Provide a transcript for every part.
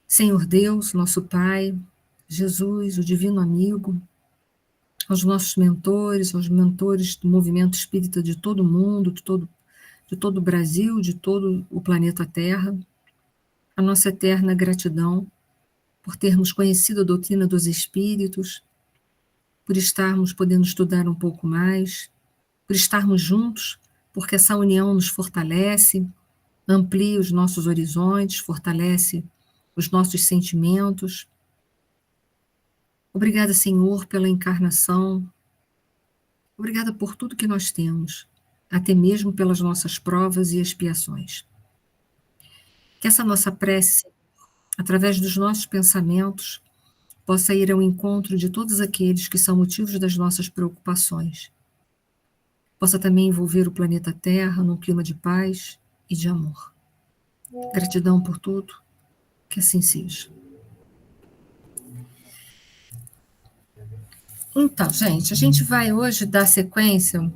Senhor Deus, nosso Pai, Jesus, o divino amigo, aos nossos mentores, aos mentores do movimento espírita de todo o mundo, de todo o Brasil, de todo o planeta Terra, a nossa eterna gratidão por termos conhecido a doutrina dos Espíritos, por estarmos podendo estudar um pouco mais, por estarmos juntos, porque essa união nos fortalece, amplia os nossos horizontes, fortalece os nossos sentimentos. Obrigada, Senhor, pela encarnação. Obrigada por tudo que nós temos, até mesmo pelas nossas provas e expiações. Que essa nossa prece, através dos nossos pensamentos, possa ir ao encontro de todos aqueles que são motivos das nossas preocupações. Possa também envolver o planeta Terra num clima de paz e de amor. Gratidão por tudo, que assim seja. Então, gente, a gente vai hoje dar sequência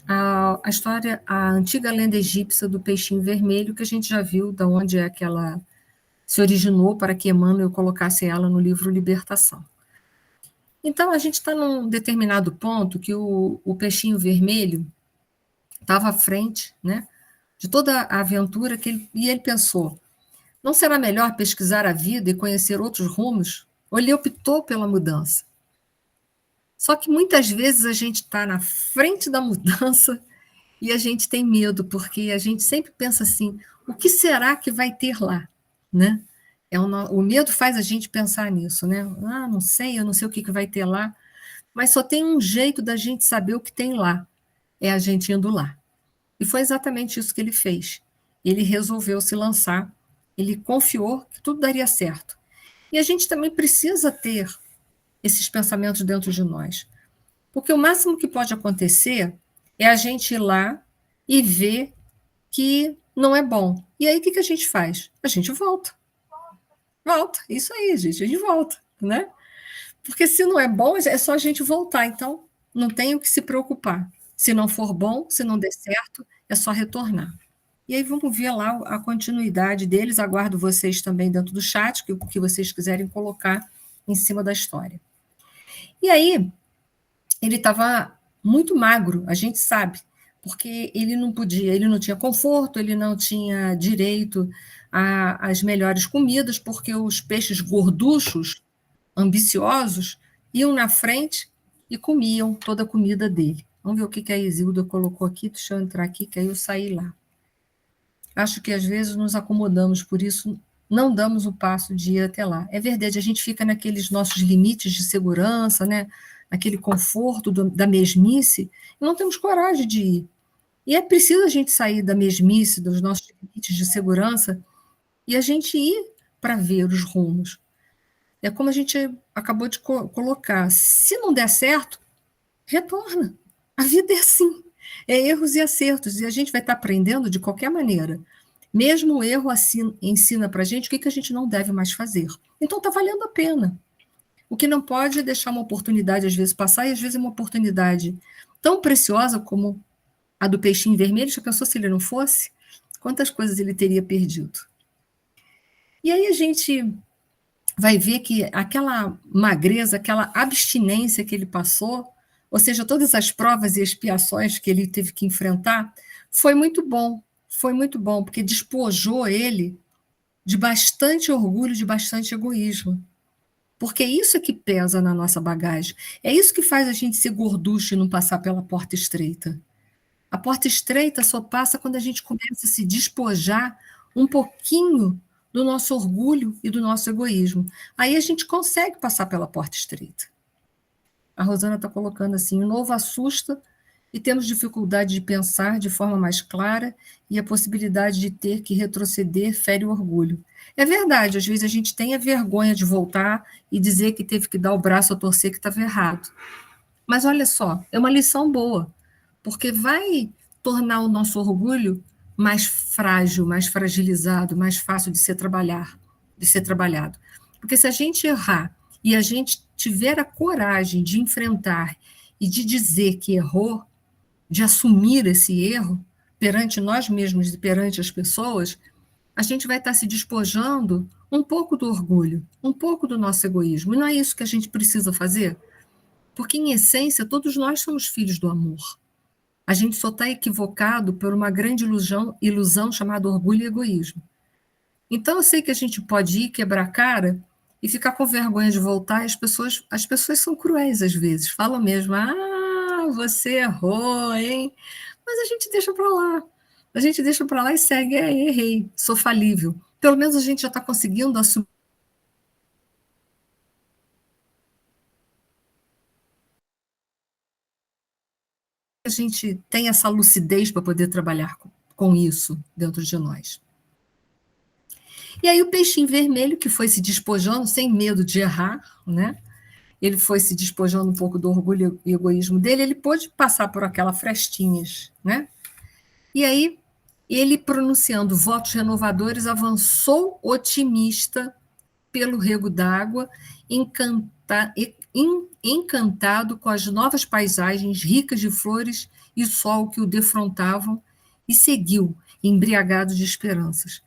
à história, à antiga lenda egípcia do peixinho vermelho, que a gente já viu de onde é que ela se originou para que Emmanuel colocasse ela no livro Libertação. Então, a gente está num determinado ponto que o peixinho vermelho estava à frente, né, de toda a aventura e ele pensou, não será melhor pesquisar a vida e conhecer outros rumos? Ou ele optou pela mudança? Só que muitas vezes a gente está na frente da mudança e a gente tem medo, porque a gente sempre pensa assim, o que será que vai ter lá? Né? O medo faz a gente pensar nisso, né? Ah, não sei, eu não sei o que vai ter lá, mas só tem um jeito da gente saber o que tem lá, é a gente indo lá. E foi exatamente isso que ele fez. Ele resolveu se lançar, ele confiou que tudo daria certo. E a gente também precisa ter esses pensamentos dentro de nós. Porque o máximo que pode acontecer é a gente ir lá e ver que não é bom. E aí o que a gente faz? A gente volta. Volta, isso aí, gente, a gente volta, né? Porque se não é bom, é só a gente voltar. Então, não tem o que se preocupar. Se não for bom, se não der certo, é só retornar. E aí vamos ver lá a continuidade deles. Aguardo vocês também dentro do chat, o que vocês quiserem colocar em cima da história. E aí, ele estava muito magro, a gente sabe, porque ele não podia, ele não tinha conforto, ele não tinha direito às melhores comidas, porque os peixes gorduchos, ambiciosos, iam na frente e comiam toda a comida dele. Vamos ver o que a Isilda colocou aqui, deixa eu entrar aqui, que aí eu saí lá. Acho que às vezes nos acomodamos, por isso não damos o passo de ir até lá. É verdade, a gente fica naqueles nossos limites de segurança, né? Naquele conforto da mesmice, e não temos coragem de ir. E é preciso a gente sair da mesmice, dos nossos limites de segurança, e a gente ir para ver os rumos. É como a gente acabou de colocar. Se não der certo, retorna. A vida é assim. É erros e acertos. E a gente vai estar aprendendo de qualquer maneira. Mesmo o erro ensina para a gente o que a gente não deve mais fazer. Então está valendo a pena. O que não pode é deixar uma oportunidade, às vezes, passar, e às vezes é uma oportunidade tão preciosa como a do peixinho vermelho. Já pensou se ele não fosse? Quantas coisas ele teria perdido? E aí a gente vai ver que aquela magreza, aquela abstinência que ele passou, ou seja, todas as provas e expiações que ele teve que enfrentar, foi muito bom, porque despojou ele de bastante orgulho, de bastante egoísmo. Porque é isso que pesa na nossa bagagem. É isso que faz a gente ser gorducho e não passar pela porta estreita. A porta estreita só passa quando a gente começa a se despojar um pouquinho do nosso orgulho e do nosso egoísmo. Aí a gente consegue passar pela porta estreita. A Rosana está colocando assim, o novo assusta e temos dificuldade de pensar de forma mais clara e a possibilidade de ter que retroceder fere o orgulho. É verdade, às vezes a gente tem a vergonha de voltar e dizer que teve que dar o braço a torcer que estava errado. Mas olha só, é uma lição boa, porque vai tornar o nosso orgulho mais frágil, mais fragilizado, mais fácil de ser trabalhado. Porque se a gente errar e a gente tiver a coragem de enfrentar e de dizer que errou, de assumir esse erro perante nós mesmos e perante as pessoas, a gente vai estar se despojando um pouco do orgulho, um pouco do nosso egoísmo. E não é isso que a gente precisa fazer? Porque, em essência, todos nós somos filhos do amor. A gente só está equivocado por uma grande ilusão chamada orgulho e egoísmo. Então, eu sei que a gente pode ir quebrar a cara e ficar com vergonha de voltar. As pessoas são cruéis às vezes, falam mesmo: ah, você errou, hein? Mas a gente deixa para lá. A gente deixa para lá e segue: errei, sou falível. Pelo menos a gente já está conseguindo assumir. A gente tem essa lucidez para poder trabalhar com isso dentro de nós. E aí o peixinho vermelho, que foi se despojando, sem medo de errar, né? Ele foi se despojando um pouco do orgulho e egoísmo dele, ele pôde passar por aquelas frestinhas, né? E aí, ele, pronunciando votos renovadores, avançou otimista pelo rego d'água, encantado com as novas paisagens ricas de flores e sol que o defrontavam, e seguiu, embriagado de esperanças.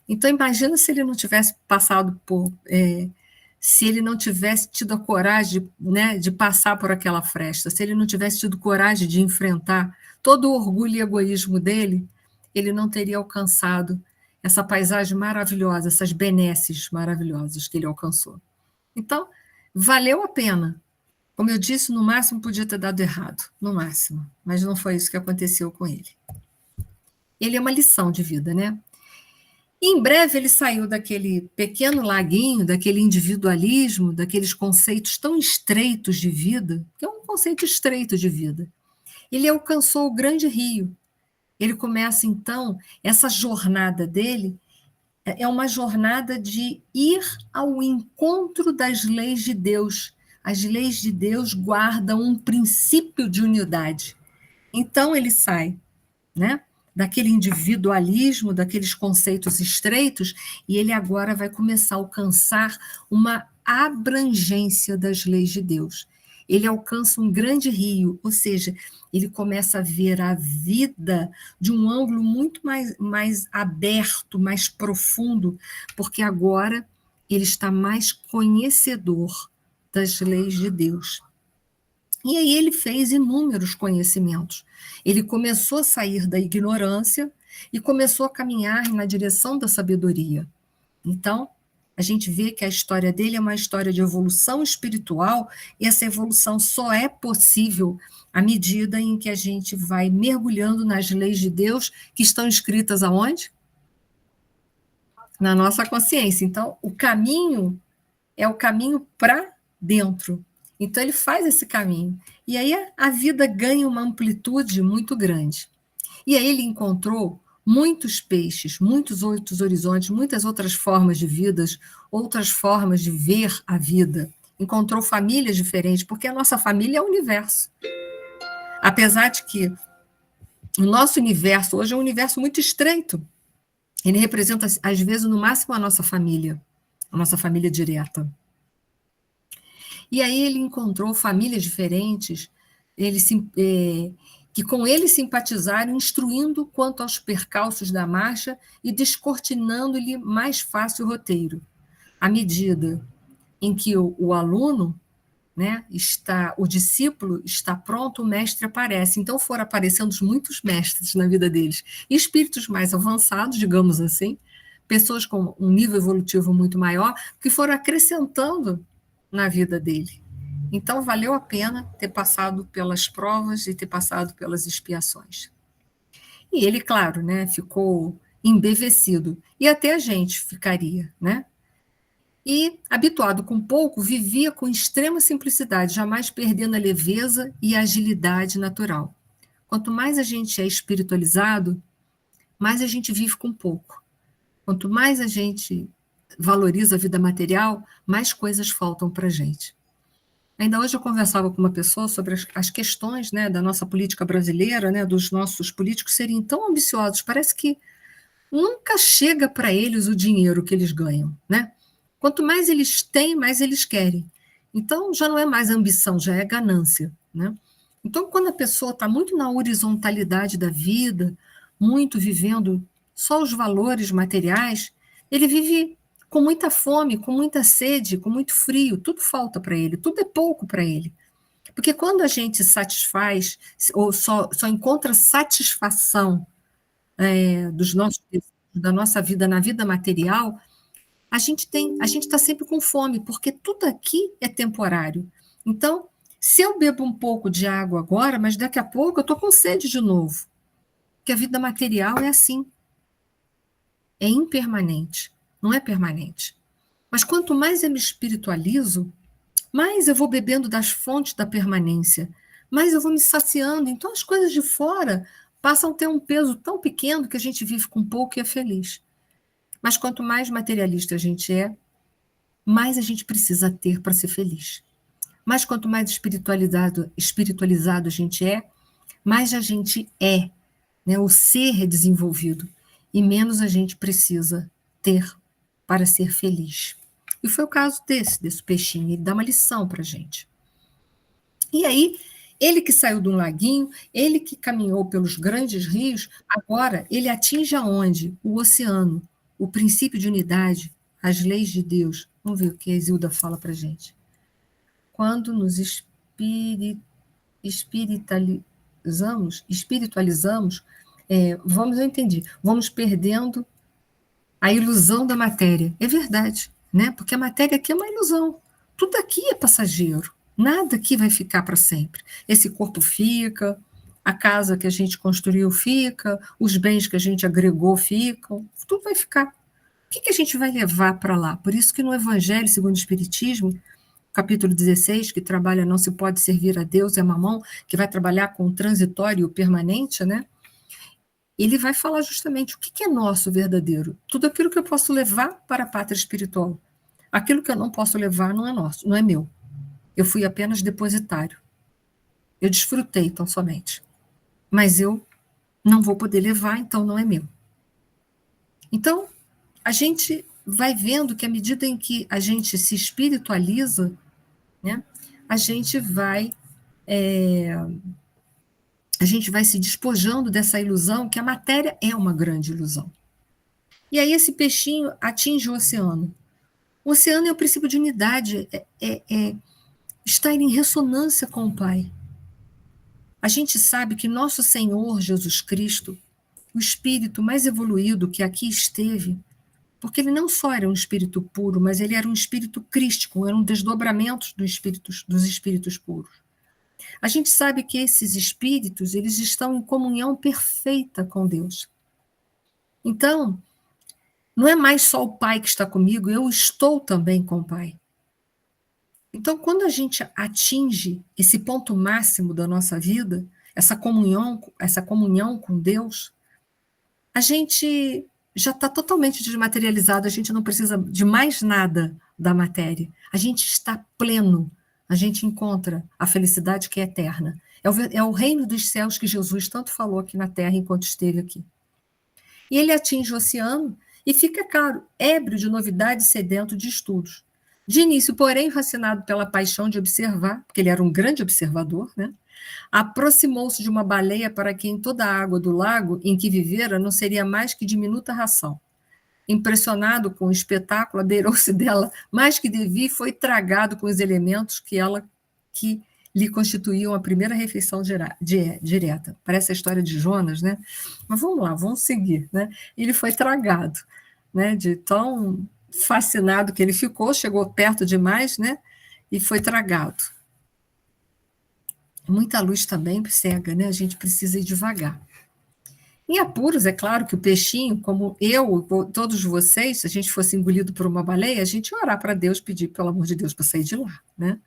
Então, imagina se ele não tivesse passado por. Se ele não tivesse tido a coragem, né, de passar por aquela fresta, se ele não tivesse tido coragem de enfrentar todo o orgulho e egoísmo dele, ele não teria alcançado essa paisagem maravilhosa, essas benesses maravilhosas que ele alcançou. Então, valeu a pena. Como eu disse, no máximo podia ter dado errado, no máximo, mas não foi isso que aconteceu com ele. Ele é uma lição de vida, né? E em breve ele saiu daquele pequeno laguinho, daquele individualismo, daqueles conceitos tão estreitos de vida, que é um conceito estreito de vida. Ele alcançou o grande rio. Ele começa, então, essa jornada dele é uma jornada de ir ao encontro das leis de Deus. As leis de Deus guardam um princípio de unidade. Então ele sai, né, daquele individualismo, daqueles conceitos estreitos, e ele agora vai começar a alcançar uma abrangência das leis de Deus. Ele alcança um grande rio, ou seja, ele começa a ver a vida de um ângulo muito mais aberto, mais profundo, porque agora ele está mais conhecedor das leis de Deus. E aí ele fez inúmeros conhecimentos. Ele começou a sair da ignorância e começou a caminhar na direção da sabedoria. Então, a gente vê que a história dele é uma história de evolução espiritual, e essa evolução só é possível à medida em que a gente vai mergulhando nas leis de Deus que estão escritas aonde? Na nossa consciência. Então, o caminho é o caminho para dentro. Então, ele faz esse caminho. E aí a vida ganha uma amplitude muito grande. E aí ele encontrou muitos peixes, muitos outros horizontes, muitas outras formas de vidas, outras formas de ver a vida. Encontrou famílias diferentes, porque a nossa família é o universo. Apesar de que o nosso universo hoje é um universo muito estreito. Ele representa, às vezes, no máximo, a nossa família direta. E aí ele encontrou famílias diferentes, que com ele simpatizaram, instruindo quanto aos percalços da marcha e descortinando-lhe mais fácil o roteiro. À medida em que o aluno, né, o discípulo está pronto, o mestre aparece. Então foram aparecendo muitos mestres na vida deles. E espíritos mais avançados, digamos assim, pessoas com um nível evolutivo muito maior, que foram acrescentando na vida dele. Então, valeu a pena ter passado pelas provas e ter passado pelas expiações. E ele, claro, né, ficou embevecido. E até a gente ficaria, né? E, habituado com pouco, vivia com extrema simplicidade, jamais perdendo a leveza e a agilidade natural. Quanto mais a gente é espiritualizado, mais a gente vive com pouco. Quanto mais a gente valoriza a vida material, mais coisas faltam para a gente. Ainda hoje eu conversava com uma pessoa sobre as questões, né, da nossa política brasileira, né, dos nossos políticos serem tão ambiciosos. Parece que nunca chega para eles o dinheiro que eles ganham, né? Quanto mais eles têm, mais eles querem. Então, já não é mais ambição, já é ganância, né? Então, quando a pessoa está muito na horizontalidade da vida, muito vivendo só os valores materiais, ele vive com muita fome, com muita sede, com muito frio, tudo falta para ele, tudo é pouco para ele. Porque quando a gente satisfaz, ou só encontra satisfação dos nossos da nossa vida na vida material, a gente está sempre com fome, porque tudo aqui é temporário. Então, se eu bebo um pouco de água agora, mas daqui a pouco eu estou com sede de novo. Porque a vida material é assim. É impermanente, não é permanente. Mas quanto mais eu me espiritualizo, mais eu vou bebendo das fontes da permanência, mais eu vou me saciando. Então as coisas de fora passam a ter um peso tão pequeno que a gente vive com pouco e é feliz. Mas quanto mais materialista a gente é, mais a gente precisa ter para ser feliz. Mas quanto mais espiritualizado a gente é, mais a gente é, né? O ser é desenvolvido e menos a gente precisa ter para ser feliz. E foi o caso desse peixinho, ele dá uma lição para a gente. E aí, ele que saiu de um laguinho, ele que caminhou pelos grandes rios, agora ele atinge aonde? O oceano, o princípio de unidade, as leis de Deus. Vamos ver o que a Isilda fala para a gente. Quando nos espiritualizamos, eu entendi, vamos perdendo a ilusão da matéria. É verdade, né? Porque a matéria aqui é uma ilusão. Tudo aqui é passageiro. Nada aqui vai ficar para sempre. Esse corpo fica, a casa que a gente construiu fica, os bens que a gente agregou ficam, tudo vai ficar. O que a gente vai levar para lá? Por isso que no Evangelho, segundo o Espiritismo, capítulo 16, que trabalha não se pode servir a Deus e a mamão, que vai trabalhar com o transitório e o permanente, né? Ele vai falar justamente o que é nosso verdadeiro. Tudo aquilo que eu posso levar para a pátria espiritual. Aquilo que eu não posso levar não é nosso, não é meu. Eu fui apenas depositário. Eu desfrutei tão somente. Mas eu não vou poder levar, então não é meu. Então, a gente vai vendo que à medida em que a gente se espiritualiza, né, a gente vai se despojando dessa ilusão que a matéria é uma grande ilusão. E aí esse peixinho atinge o oceano. O oceano é o princípio de unidade, estar em ressonância com o Pai. A gente sabe que nosso Senhor Jesus Cristo, o espírito mais evoluído que aqui esteve, porque ele não só era um espírito puro, mas ele era um espírito crístico, eram desdobramentos dos espíritos puros. A gente sabe que esses espíritos, eles estão em comunhão perfeita com Deus. Então, não é mais só o Pai que está comigo, eu estou também com o Pai. Então, quando a gente atinge esse ponto máximo da nossa vida, essa comunhão com Deus, a gente já está totalmente desmaterializado, a gente não precisa de mais nada da matéria. A gente está pleno, a gente encontra a felicidade que é eterna. É o reino dos céus que Jesus tanto falou aqui na Terra enquanto esteve aqui. E ele atinge o oceano e fica, claro, ébrio de novidade e sedento de estudos. De início, porém, fascinado pela paixão de observar, porque ele era um grande observador, né? Aproximou-se de uma baleia para quem toda a água do lago em que vivera não seria mais que diminuta ração. Impressionado com o espetáculo, abeirou-se dela mais que devia e foi tragado com os elementos que lhe constituíam a primeira refeição direta. Parece a história de Jonas, né? Mas vamos lá, vamos seguir, né? Ele foi tragado, né? De tão fascinado que ele ficou, chegou perto demais, né? E foi tragado. Muita luz também cega, né? A gente precisa ir devagar. Em apuros, é claro que o peixinho, como eu, todos vocês, se a gente fosse engolido por uma baleia, a gente ia orar para Deus, pedir, pelo amor de Deus, para sair de lá, né?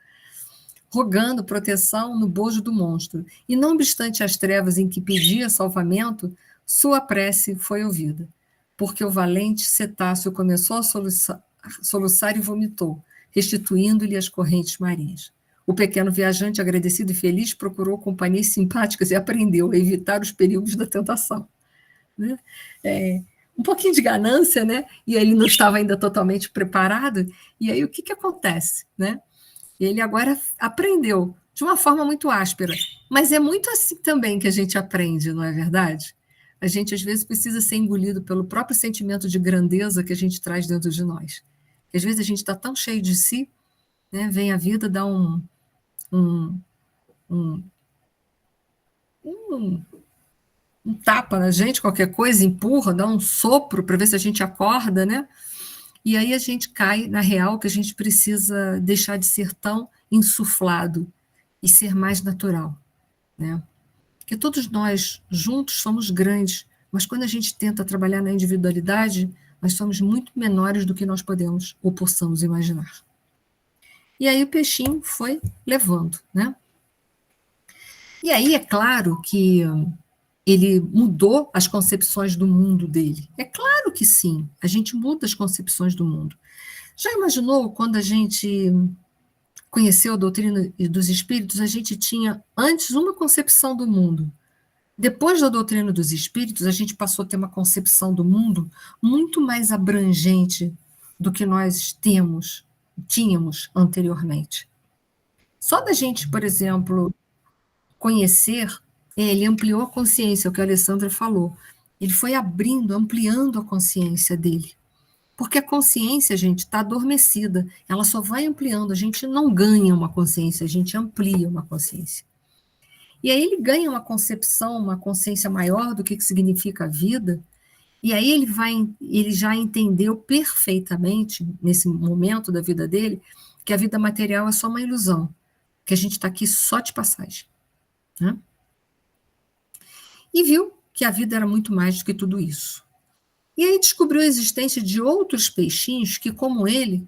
Rogando proteção no bojo do monstro. E não obstante as trevas em que pedia salvamento, sua prece foi ouvida, porque o valente cetáceo começou a soluçar e vomitou, restituindo-lhe as correntes marinhas. O pequeno viajante, agradecido e feliz, procurou companhias simpáticas e aprendeu a evitar os perigos da tentação. Né? Um pouquinho de ganância, né? E ele não estava ainda totalmente preparado. E aí o que acontece? Né? Ele agora aprendeu de uma forma muito áspera. Mas é muito assim também que a gente aprende, não é verdade? A gente, às vezes, precisa ser engolido pelo próprio sentimento de grandeza que a gente traz dentro de nós. Porque, às vezes, a gente está tão cheio de si, né? Vem a vida, dá um, um, um, um tapa na gente, qualquer coisa, empurra, dá um sopro para ver se a gente acorda, né? E aí a gente cai na real que a gente precisa deixar de ser tão insuflado e ser mais natural, né? Porque todos nós juntos somos grandes, mas quando a gente tenta trabalhar na individualidade, nós somos muito menores do que nós podemos ou possamos imaginar. E aí o peixinho foi levando, né? E aí é claro que ele mudou as concepções do mundo dele. É claro que sim, a gente muda as concepções do mundo. Já imaginou quando a gente conheceu a doutrina dos espíritos, a gente tinha antes uma concepção do mundo. Depois da doutrina dos espíritos, a gente passou a ter uma concepção do mundo muito mais abrangente do que nós tínhamos anteriormente. Só da gente, por exemplo, conhecer, ele ampliou a consciência, o que a Alessandra falou. Ele foi abrindo, ampliando a consciência dele. Porque a consciência, gente, está adormecida. Ela só vai ampliando. A gente não ganha uma consciência, a gente amplia uma consciência. E aí ele ganha uma concepção, uma consciência maior do que significa a vida. E aí ele já entendeu perfeitamente, nesse momento da vida dele, que a vida material é só uma ilusão, que a gente está aqui só de passagem. Né? E viu que a vida era muito mais do que tudo isso. E aí descobriu a existência de outros peixinhos que, como ele,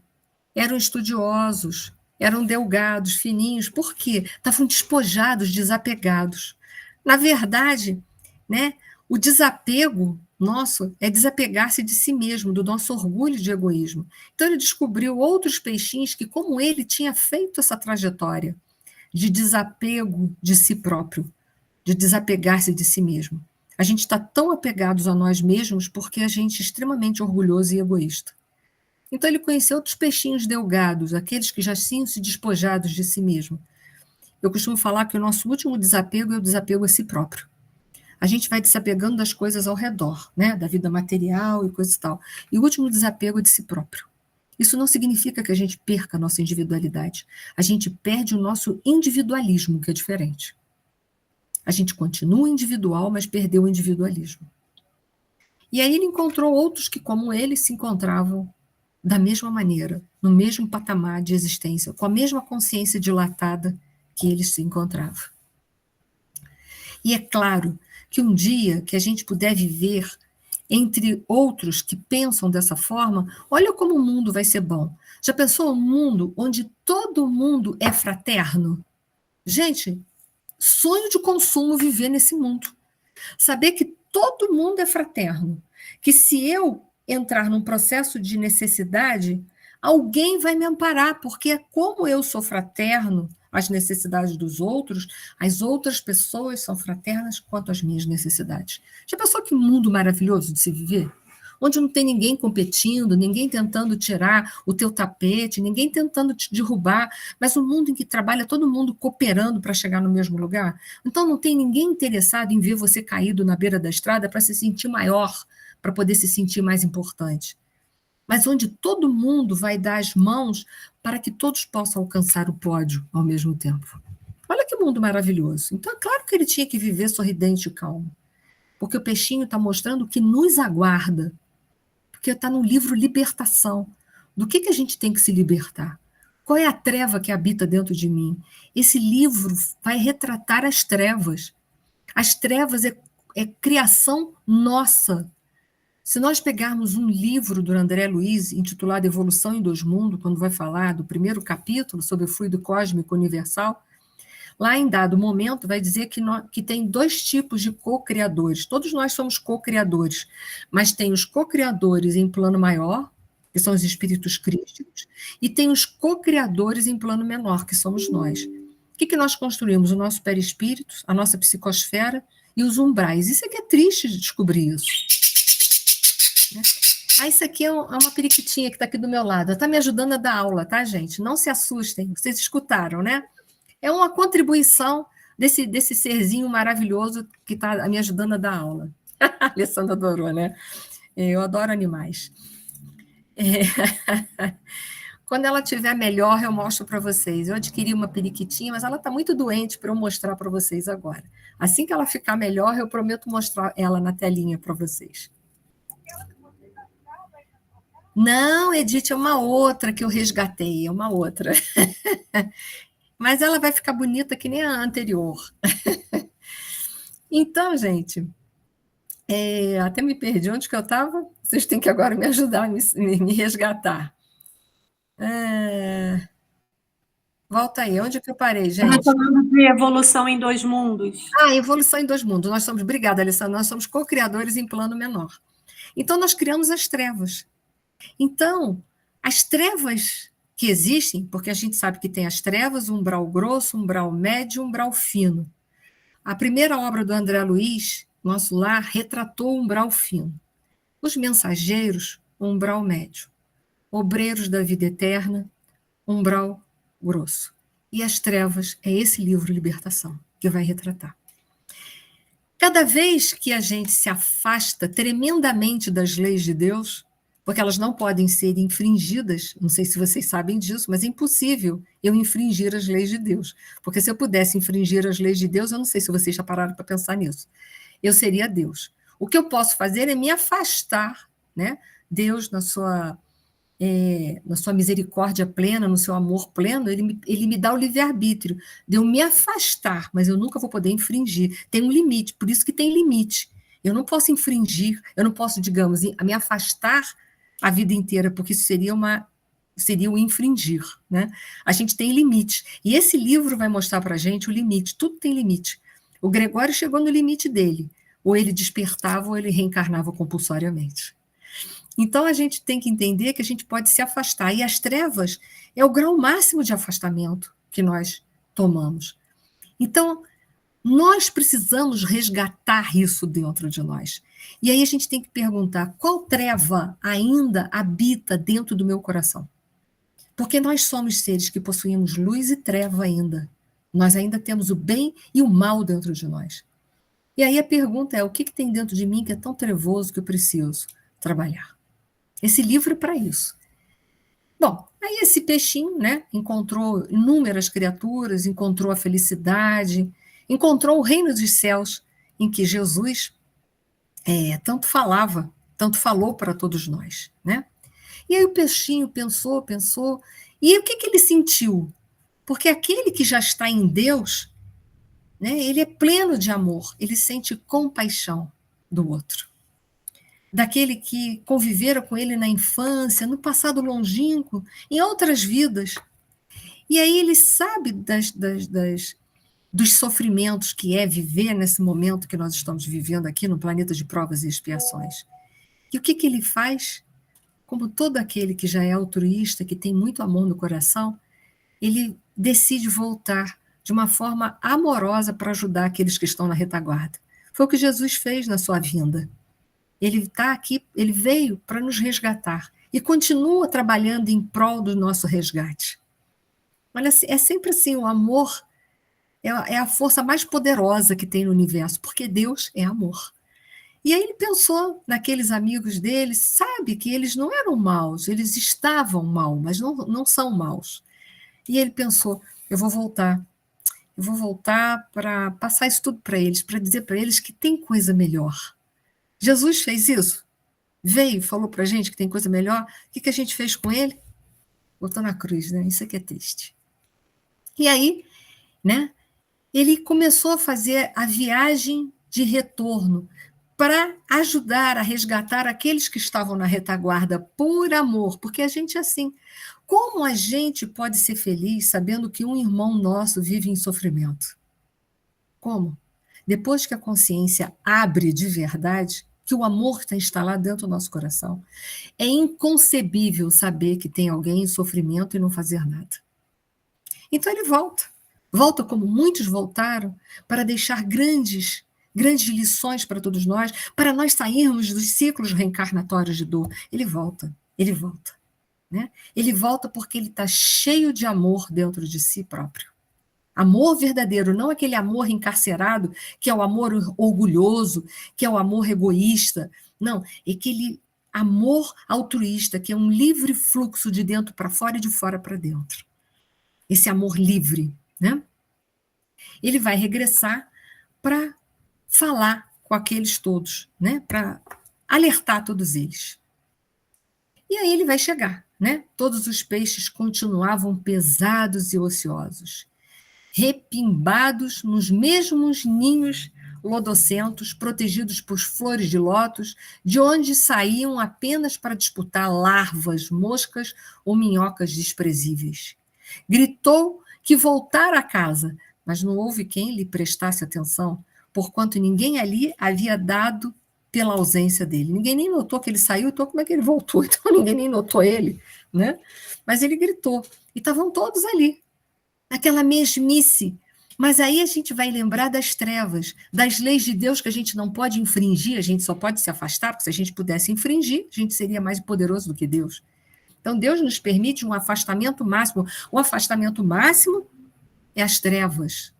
eram estudiosos, eram delgados, fininhos, por quê? Estavam despojados, desapegados. Na verdade, né, o desapego nosso é desapegar-se de si mesmo, do nosso orgulho de egoísmo. Então ele descobriu outros peixinhos que, como ele, tinha feito essa trajetória de desapego de si próprio, de desapegar-se de si mesmo. A gente está tão apegados a nós mesmos porque a gente é extremamente orgulhoso e egoísta. Então ele conheceu outros peixinhos delgados, aqueles que já tinham se despojados de si mesmo. Eu costumo falar que o nosso último desapego é o desapego a si próprio. A gente vai desapegando das coisas ao redor, né, da vida material e coisa e tal. E o último desapego é de si próprio. Isso não significa que a gente perca a nossa individualidade. A gente perde o nosso individualismo, que é diferente. A gente continua individual, mas perdeu o individualismo. E aí ele encontrou outros que, como ele, se encontravam da mesma maneira, no mesmo patamar de existência, com a mesma consciência dilatada que ele se encontrava. E é claro que um dia que a gente puder viver entre outros que pensam dessa forma, olha como o mundo vai ser bom. Já pensou um mundo onde todo mundo é fraterno? Gente, sonho de consumo viver nesse mundo. Saber que todo mundo é fraterno. Que se eu entrar num processo de necessidade, alguém vai me amparar, porque como eu sou fraterno às necessidades dos outros, as outras pessoas são fraternas quanto às minhas necessidades. Já pensou que mundo maravilhoso de se viver? Onde não tem ninguém competindo, ninguém tentando tirar o teu tapete, ninguém tentando te derrubar, mas um mundo em que trabalha todo mundo cooperando para chegar no mesmo lugar. Então não tem ninguém interessado em ver você caído na beira da estrada para se sentir maior, para poder se sentir mais importante. Mas onde todo mundo vai dar as mãos para que todos possam alcançar o pódio ao mesmo tempo. Olha que mundo maravilhoso. Então é claro que ele tinha que viver sorridente e calmo, porque o peixinho está mostrando o que nos aguarda, porque está no livro Libertação. Do que a gente tem que se libertar? Qual é a treva que habita dentro de mim? Esse livro vai retratar as trevas. As trevas é criação nossa. Se nós pegarmos um livro do André Luiz, intitulado Evolução em Dois Mundos, quando vai falar do primeiro capítulo sobre o fluido cósmico universal, lá em dado momento vai dizer que tem dois tipos de co-criadores. Todos nós somos co-criadores, mas tem os co-criadores em plano maior, que são os espíritos crísticos, e tem os co-criadores em plano menor, que somos nós. O que nós construímos? O nosso perispírito, a nossa psicosfera e os umbrais. Isso é que é triste de descobrir isso. Ah, isso aqui é uma periquitinha que está aqui do meu lado. Está me ajudando a dar aula, tá, gente? Não se assustem. Vocês escutaram, né? É uma contribuição desse serzinho maravilhoso que está me ajudando a dar aula. A Alessandra adorou, né? Eu adoro animais. Quando ela estiver melhor, eu mostro para vocês. Eu adquiri uma periquitinha, mas ela está muito doente para eu mostrar para vocês agora. Assim que ela ficar melhor, eu prometo mostrar ela na telinha para vocês. Não, Edith, é uma outra que eu resgatei, é uma outra. Mas ela vai ficar bonita que nem a anterior. Então, gente, até me perdi onde que eu estava. Vocês têm que agora me ajudar, me resgatar. Volta aí, onde que eu parei, gente? Estamos falando de evolução em dois mundos. Evolução em dois mundos. Nós somos, obrigada, Alessandra, nós somos co-criadores em plano menor. Então, nós criamos as trevas. Então, as trevas que existem, porque a gente sabe que tem as trevas, um umbral grosso, um umbral médio, um umbral fino. A primeira obra do André Luiz, Nosso Lar, retratou o umbral fino. Os mensageiros, o umbral médio. Obreiros da vida eterna, umbral grosso. E as trevas é esse livro, Libertação, que vai retratar. Cada vez que a gente se afasta tremendamente das leis de Deus, porque elas não podem ser infringidas, não sei se vocês sabem disso, mas é impossível eu infringir as leis de Deus. Porque se eu pudesse infringir as leis de Deus, eu não sei se vocês já pararam para pensar nisso. Eu seria Deus. O que eu posso fazer é me afastar, né? Deus, na sua misericórdia plena, no seu amor pleno, ele me dá o livre-arbítrio de eu me afastar, mas eu nunca vou poder infringir. Tem um limite, por isso que tem limite. Eu não posso infringir, eu não posso, digamos, me afastar a vida inteira, porque isso seria o infringir, né? A gente tem limite. E esse livro vai mostrar para a gente o limite, tudo tem limite. O Gregório chegou no limite dele, ou ele despertava ou ele reencarnava compulsoriamente. Então, a gente tem que entender que a gente pode se afastar. E as trevas é o grau máximo de afastamento que nós tomamos. Então, nós precisamos resgatar isso dentro de nós. E aí a gente tem que perguntar, qual treva ainda habita dentro do meu coração? Porque nós somos seres que possuímos luz e treva ainda. Nós ainda temos o bem e o mal dentro de nós. E aí a pergunta é, o que tem dentro de mim que é tão trevoso que eu preciso trabalhar? Esse livro é para isso. Bom, aí esse peixinho, né, encontrou inúmeras criaturas, encontrou a felicidade, encontrou o reino dos céus, em que Jesus tanto falou para todos nós, né? E aí o peixinho pensou, e o que ele sentiu? Porque aquele que já está em Deus, né, ele é pleno de amor, ele sente compaixão do outro. Daquele que conviveram com ele na infância, no passado longínquo, em outras vidas. E aí ele sabe dos sofrimentos que é viver nesse momento que nós estamos vivendo aqui no planeta de provas e expiações. E o que ele faz? Como todo aquele que já é altruísta, que tem muito amor no coração, ele decide voltar de uma forma amorosa para ajudar aqueles que estão na retaguarda. Foi o que Jesus fez na sua vinda. Ele está aqui, ele veio para nos resgatar e continua trabalhando em prol do nosso resgate. Olha, é sempre assim, o amor é a força mais poderosa que tem no universo, porque Deus é amor. E aí ele pensou naqueles amigos dele, sabe que eles não eram maus, eles estavam mal, mas não são maus. E ele pensou, eu vou voltar para passar isso tudo para eles, para dizer para eles que tem coisa melhor. Jesus fez isso. Veio, falou para a gente que tem coisa melhor. O que a gente fez com ele? Botou na cruz, né? Isso aqui é triste. E aí, né? Ele começou a fazer a viagem de retorno para ajudar a resgatar aqueles que estavam na retaguarda por amor, porque a gente é assim. Como a gente pode ser feliz sabendo que um irmão nosso vive em sofrimento? Como? Depois que a consciência abre de verdade, que o amor está instalado dentro do nosso coração, é inconcebível saber que tem alguém em sofrimento e não fazer nada. Então ele volta. Volta como muitos voltaram, para deixar grandes lições para todos nós, para nós sairmos dos ciclos reencarnatórios de dor. Ele volta. Né? Ele volta porque ele está cheio de amor dentro de si próprio. Amor verdadeiro, não aquele amor encarcerado, que é o amor orgulhoso, que é o amor egoísta. Não, é aquele amor altruísta, que é um livre fluxo de dentro para fora e de fora para dentro. Esse amor livre, né? Ele vai regressar para falar com aqueles todos, né? Para alertar todos eles. E aí ele vai chegar, né? Todos os peixes continuavam pesados e ociosos, repimbados nos mesmos ninhos lodocentos, protegidos por flores de lótus, de onde saíam apenas para disputar larvas, moscas ou minhocas desprezíveis. Gritou que voltara a casa, mas não houve quem lhe prestasse atenção, porquanto ninguém ali havia dado pela ausência dele. Ninguém nem notou que ele saiu, então como é que ele voltou? Então ninguém nem notou ele, né? Mas ele gritou, e estavam todos ali, aquela mesmice. Mas aí a gente vai lembrar das trevas, das leis de Deus que a gente não pode infringir, a gente só pode se afastar, porque se a gente pudesse infringir, a gente seria mais poderoso do que Deus. Então Deus nos permite um afastamento máximo. O afastamento máximo é as trevas.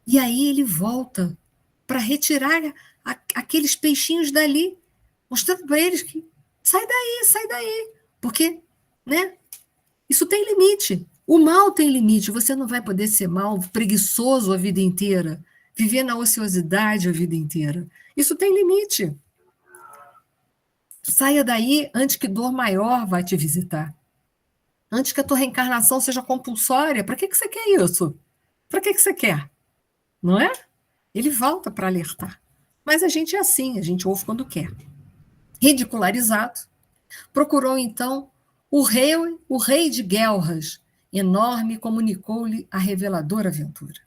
E aí ele volta para retirar aqueles peixinhos dali, mostrando para eles que sai daí, porque, né? Isso tem limite. O mal tem limite. Você não vai poder ser mal, preguiçoso a vida inteira, viver na ociosidade a vida inteira. Isso tem limite. Saia daí antes que dor maior vá te visitar. Antes que a tua reencarnação seja compulsória. Para que você quer isso? Para que você quer? Não é? Ele volta para alertar. Mas a gente é assim, a gente ouve quando quer. Ridicularizado, procurou então o rei de Guelras, enorme, comunicou-lhe a reveladora aventura.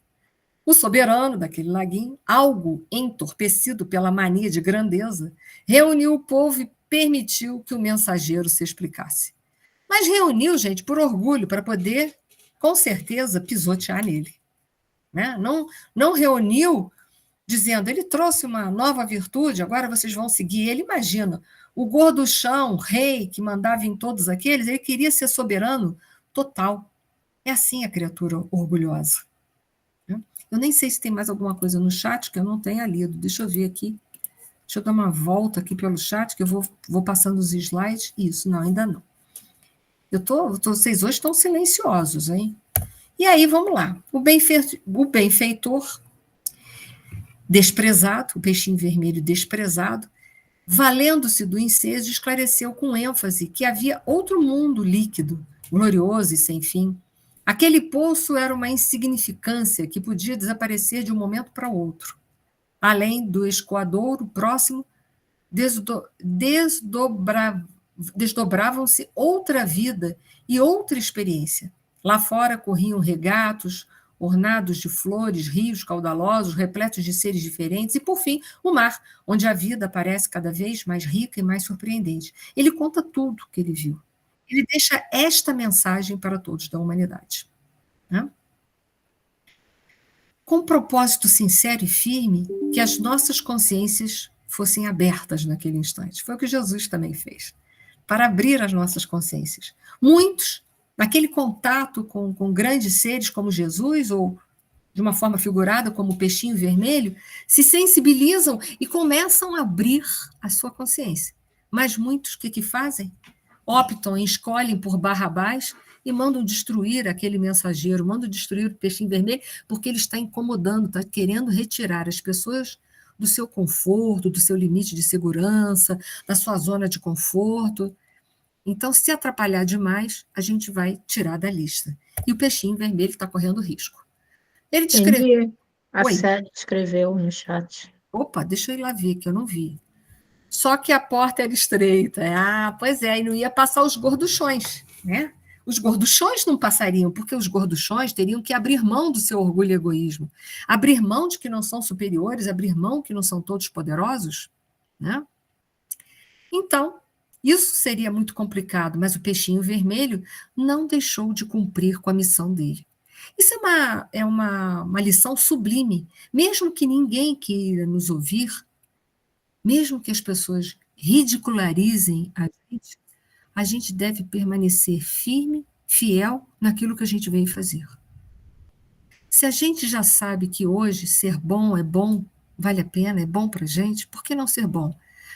O soberano daquele laguinho, algo entorpecido pela mania de grandeza, reuniu o povo e permitiu que o mensageiro se explicasse. Mas reuniu, gente, por orgulho, para poder, com certeza, pisotear nele. Né? Não reuniu dizendo, ele trouxe uma nova virtude, agora vocês vão seguir ele. Imagina, o gorduchão, o rei, que mandava em todos aqueles, ele queria ser soberano total. É assim a criatura orgulhosa. Né? Eu nem sei se tem mais alguma coisa no chat que eu não tenha lido. Deixa eu ver aqui. Deixa eu dar uma volta aqui pelo chat, que eu vou passando os slides. Isso, não, ainda não. Vocês hoje estão silenciosos, hein? E aí, vamos lá. O benfeitor desprezado, o peixinho vermelho desprezado, valendo-se do ensejo, esclareceu com ênfase que havia outro mundo líquido, glorioso e sem fim. Aquele poço era uma insignificância que podia desaparecer de um momento para outro. Além do escoadouro próximo, desdobravam-se outra vida e outra experiência. Lá fora corriam regatos, ornados de flores, rios caudalosos, repletos de seres diferentes, e, por fim, o mar, onde a vida parece cada vez mais rica e mais surpreendente. Ele conta tudo que ele viu. Ele deixa esta mensagem para todos da humanidade. Né? Com um propósito sincero e firme, que as nossas consciências fossem abertas naquele instante. Foi o que Jesus também fez, para abrir as nossas consciências. Muitos, naquele contato com grandes seres como Jesus, ou de uma forma figurada como o peixinho vermelho, se sensibilizam e começam a abrir a sua consciência. Mas muitos, o que fazem? Optam e escolhem por Barrabás e mandam destruir aquele mensageiro, mandam destruir o peixinho vermelho, porque ele está incomodando, está querendo retirar as pessoas do seu conforto, do seu limite de segurança, da sua zona de conforto. Então, se atrapalhar demais, a gente vai tirar da lista. E o peixinho vermelho está correndo risco. Ele descreveu. Entendi. A Sérgio escreveu no chat. Opa, deixa eu ir lá ver, que eu não vi. Só que a porta era estreita. Ah, pois é, e não ia passar os gorduchões, né? Os gorduchões não passariam, porque os gorduchões teriam que abrir mão do seu orgulho e egoísmo, abrir mão de que não são superiores, abrir mão que não são todos poderosos, né? Então, isso seria muito complicado, mas o peixinho vermelho não deixou de cumprir com a missão dele. Isso é uma lição sublime, mesmo que ninguém queira nos ouvir, mesmo que as pessoas ridicularizem a gente deve permanecer firme, fiel naquilo que a gente veio fazer. Se a gente já sabe que hoje ser bom é bom, vale a pena, é bom para a gente, por que não ser bom?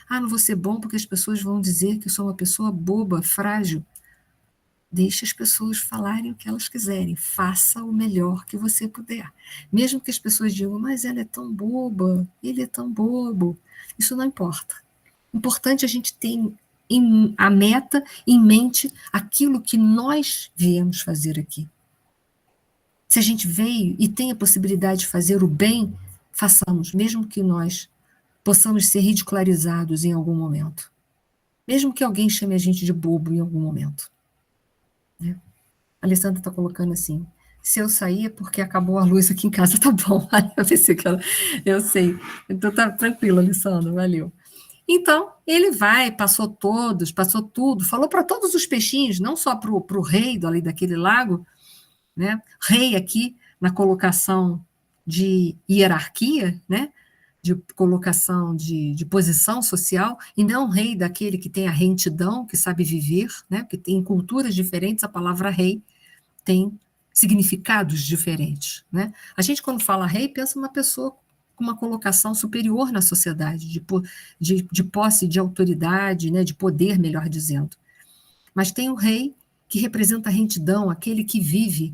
Ah, não vou ser bom porque as pessoas vão dizer que eu sou uma pessoa boba, frágil. Deixe as pessoas falarem o que elas quiserem. Faça o melhor que você puder. Mesmo que as pessoas digam, mas ela é tão boba, ele é tão bobo. Isso não importa. Importante a gente ter a meta em mente aquilo que nós viemos fazer aqui. Se a gente veio e tem a possibilidade de fazer o bem, façamos, mesmo que nós possamos ser ridicularizados em algum momento. Mesmo que alguém chame a gente de bobo em algum momento. Né? A Alessandra está colocando assim, se eu sair é porque acabou a luz aqui em casa, tá bom. Eu pensei que eu sei. Então tá tranquilo, Alessandra, valeu. Então, ele vai, passou tudo, falou para todos os peixinhos, não só para o rei ali daquele lago, né? Rei aqui na colocação de hierarquia, né? De colocação de posição social, e não rei daquele que tem a retidão, que sabe viver, né? Porque tem culturas diferentes, a palavra rei tem significados diferentes, né? A gente, quando fala rei, pensa uma pessoa com uma colocação superior na sociedade, de posse de autoridade, né? De poder, melhor dizendo. Mas tem o rei que representa a retidão, aquele que vive,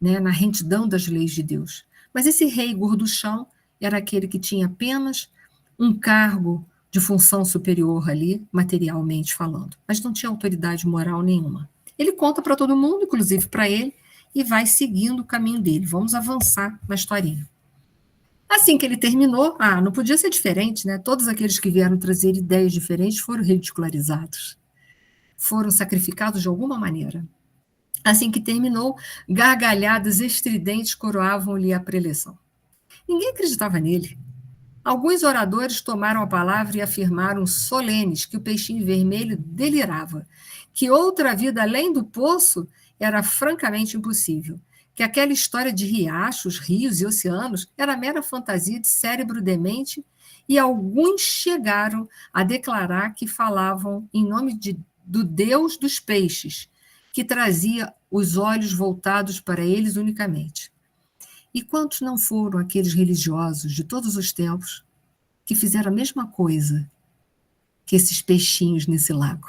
né, na retidão das leis de Deus. Mas esse rei gorduchão era aquele que tinha apenas um cargo de função superior ali, materialmente falando, mas não tinha autoridade moral nenhuma. Ele conta para todo mundo, inclusive para ele, e vai seguindo o caminho dele. Vamos avançar na historinha. Assim que ele terminou, não podia ser diferente, né? Todos aqueles que vieram trazer ideias diferentes foram ridicularizados, foram sacrificados de alguma maneira. Assim que terminou, gargalhadas estridentes coroavam-lhe a preleção. Ninguém acreditava nele. Alguns oradores tomaram a palavra e afirmaram solenes que o peixinho vermelho delirava, que outra vida além do poço era francamente impossível, que aquela história de riachos, rios e oceanos era mera fantasia de cérebro demente, e alguns chegaram a declarar que falavam em nome do Deus dos peixes, que trazia os olhos voltados para eles unicamente. E quantos não foram aqueles religiosos de todos os tempos que fizeram a mesma coisa que esses peixinhos nesse lago?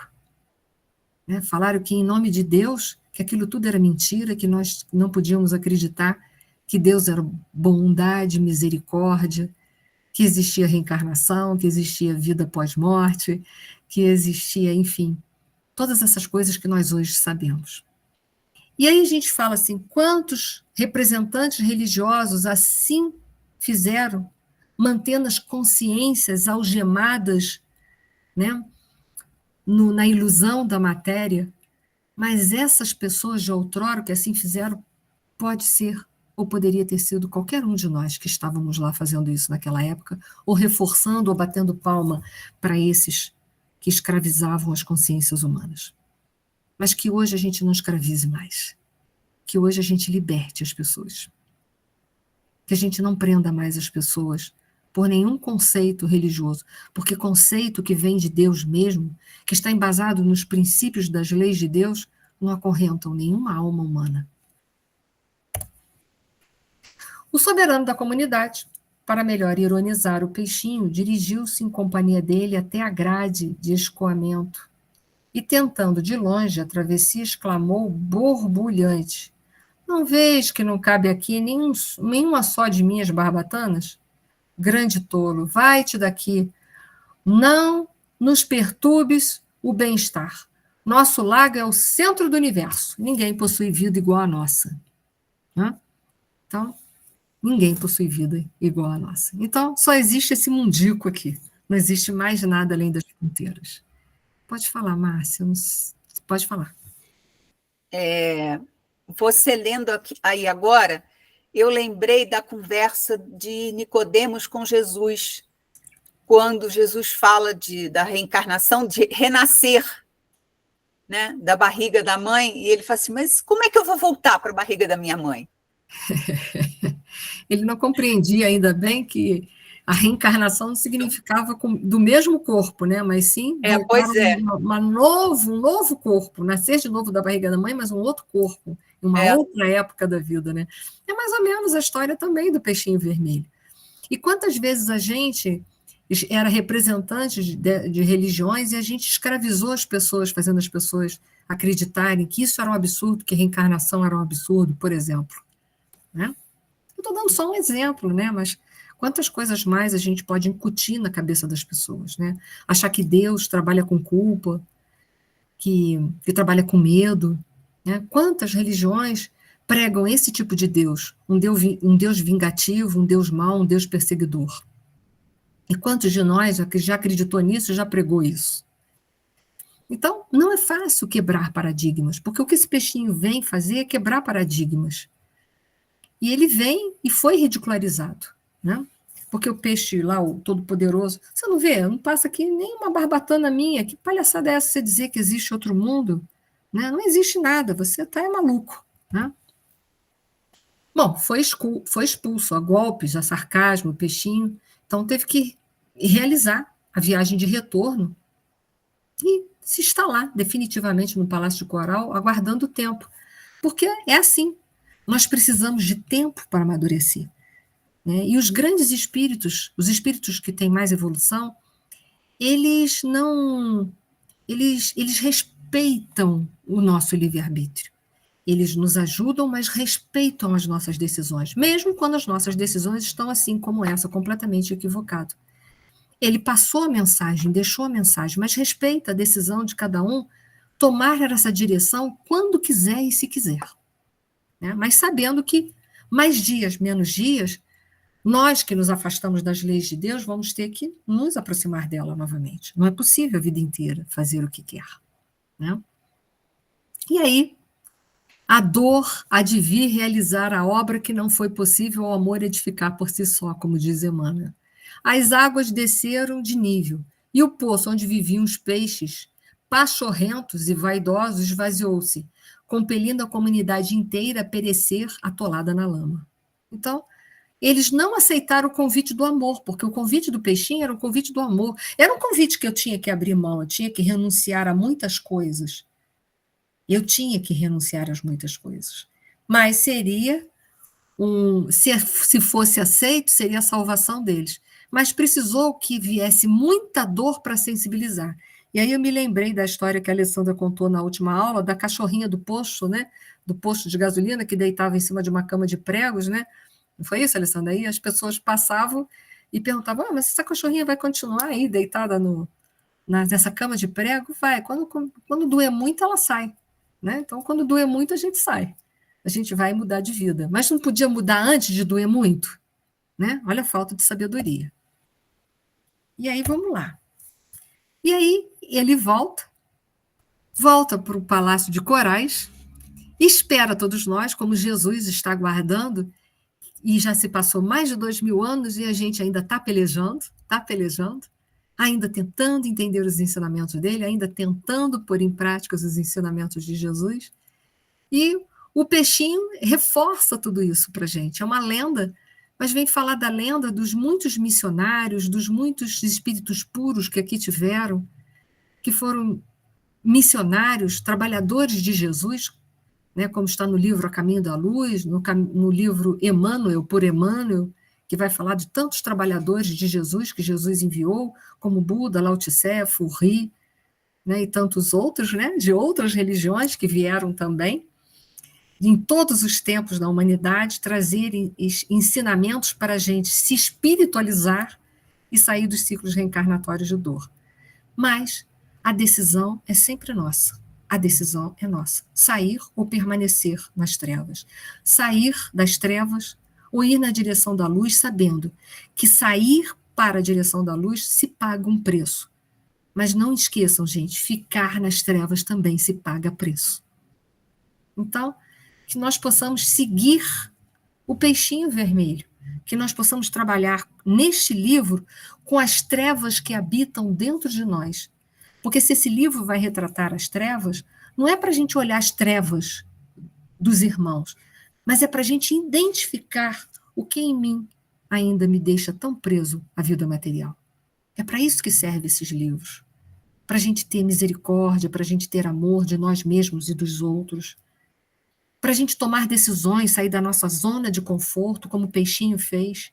Né? Falaram que em nome de Deus, que aquilo tudo era mentira, que nós não podíamos acreditar que Deus era bondade, misericórdia, que existia reencarnação, que existia vida pós-morte, que existia, enfim, todas essas coisas que nós hoje sabemos. E aí a gente fala assim, quantos representantes religiosos assim fizeram, mantendo as consciências algemadas, né, na ilusão da matéria, mas essas pessoas de outrora que assim fizeram, pode ser ou poderia ter sido qualquer um de nós que estávamos lá fazendo isso naquela época, ou reforçando ou batendo palma para esses que escravizavam as consciências humanas. Mas que hoje a gente não escravize mais. Que hoje a gente liberte as pessoas. Que a gente não prenda mais as pessoas por nenhum conceito religioso, porque conceito que vem de Deus mesmo, que está embasado nos princípios das leis de Deus, não acorrentam nenhuma alma humana. O soberano da comunidade, para melhor ironizar o peixinho, dirigiu-se em companhia dele até a grade de escoamento e, tentando de longe a travessia, exclamou borbulhante: não vês que não cabe aqui nenhuma só de minhas barbatanas? Grande tolo, vai-te daqui. Não nos perturbes o bem-estar. Nosso lago é o centro do universo. Ninguém possui vida igual a nossa. Né? Então, ninguém possui vida igual a nossa. Então, só existe esse mundico aqui. Não existe mais nada além das fronteiras. Pode falar, Márcia. Pode falar. Você lendo aqui, aí agora, eu lembrei da conversa de Nicodemos com Jesus, quando Jesus fala da reencarnação, de renascer, né, da barriga da mãe, e ele fala assim, mas como é que eu vou voltar para a barriga da minha mãe? Ele não compreendia ainda bem que A reencarnação não significava do mesmo corpo, né? Mas sim voltar um novo corpo, nascer de novo da barriga da mãe, mas um outro corpo, em uma outra época da vida, né? É mais ou menos a história também do peixinho vermelho. E quantas vezes a gente era representante de religiões e a gente escravizou as pessoas, fazendo as pessoas acreditarem que isso era um absurdo, que reencarnação era um absurdo, por exemplo, né? Eu estou dando só um exemplo, né? Mas quantas coisas mais a gente pode incutir na cabeça das pessoas, né? Achar que Deus trabalha com culpa, que trabalha com medo, né? Quantas religiões pregam esse tipo de Deus? Um Deus vingativo, um Deus mau, um Deus perseguidor. E quantos de nós já acreditou nisso, já pregou isso? Então, não é fácil quebrar paradigmas, porque o que esse peixinho vem fazer é quebrar paradigmas. E ele vem e foi ridicularizado, né? Porque o peixe lá, o Todo-Poderoso, você não vê, não passa aqui nem uma barbatana minha, que palhaçada é essa você dizer que existe outro mundo? Né? Não existe nada, você está maluco, né? Bom, foi expulso a golpes, a sarcasmo, o peixinho, então teve que realizar a viagem de retorno e se instalar definitivamente no Palácio de Coral, aguardando o tempo. Porque é assim, nós precisamos de tempo para amadurecer. Né? E os grandes espíritos, os espíritos que têm mais evolução, eles respeitam o nosso livre-arbítrio. Eles nos ajudam, mas respeitam as nossas decisões, mesmo quando as nossas decisões estão assim como essa, completamente equivocado. Ele passou a mensagem, deixou a mensagem, mas respeita a decisão de cada um tomar essa direção quando quiser e se quiser. Né? Mas sabendo que mais dias, menos dias, nós que nos afastamos das leis de Deus vamos ter que nos aproximar dela novamente. Não é possível a vida inteira fazer o que quer. Né? E aí, a dor há de vir realizar a obra que não foi possível ao amor edificar por si só, como diz Emmanuel. As águas desceram de nível, e o poço onde viviam os peixes, pachorrentos e vaidosos, esvaziou-se, compelindo a comunidade inteira a perecer atolada na lama. Então, eles não aceitaram o convite do amor, porque o convite do peixinho era um convite do amor. Era um convite que eu tinha que abrir mão, eu tinha que renunciar a muitas coisas. Eu tinha que renunciar a muitas coisas. Mas seria, se fosse aceito, seria a salvação deles. Mas precisou que viesse muita dor para sensibilizar. E aí eu me lembrei da história que a Alessandra contou na última aula, da cachorrinha do posto, né? Do posto de gasolina, que deitava em cima de uma cama de pregos, né? Não foi isso, Alessandra? Aí as pessoas passavam e perguntavam, mas essa cachorrinha vai continuar aí deitada nessa cama de prego? Vai, quando doer muito, ela sai. Né? Então, quando doer muito, a gente sai. A gente vai mudar de vida. Mas não podia mudar antes de doer muito? Né? Olha a falta de sabedoria. E aí, vamos lá. E aí, ele volta para o Palácio de Corais, espera todos nós, como Jesus está aguardando, e já se passou mais de 2000 anos e a gente ainda está pelejando, ainda tentando entender os ensinamentos dele, ainda tentando pôr em prática os ensinamentos de Jesus. E o peixinho reforça tudo isso para a gente. É uma lenda, mas vem falar da lenda dos muitos missionários, dos muitos espíritos puros que aqui tiveram, que foram missionários, trabalhadores de Jesus, né, como está no livro A Caminho da Luz, no livro Emmanuel, por Emmanuel, que vai falar de tantos trabalhadores de Jesus que Jesus enviou, como Buda, Lao Tse, Furri, né, e tantos outros, né, de outras religiões que vieram também, em todos os tempos da humanidade, trazerem ensinamentos para a gente se espiritualizar e sair dos ciclos reencarnatórios de dor. Mas a decisão é sempre nossa. A decisão é nossa. Sair ou permanecer nas trevas. Sair das trevas ou ir na direção da luz, sabendo que sair para a direção da luz se paga um preço. Mas não esqueçam, gente, ficar nas trevas também se paga preço. Então, que nós possamos seguir o peixinho vermelho, que nós possamos trabalhar neste livro com as trevas que habitam dentro de nós. Porque se esse livro vai retratar as trevas, não é para a gente olhar as trevas dos irmãos, mas é para a gente identificar o que em mim ainda me deixa tão preso à vida material? É para isso que servem esses livros. Para a gente ter misericórdia, para a gente ter amor de nós mesmos e dos outros. Para a gente tomar decisões, sair da nossa zona de conforto, como o peixinho fez,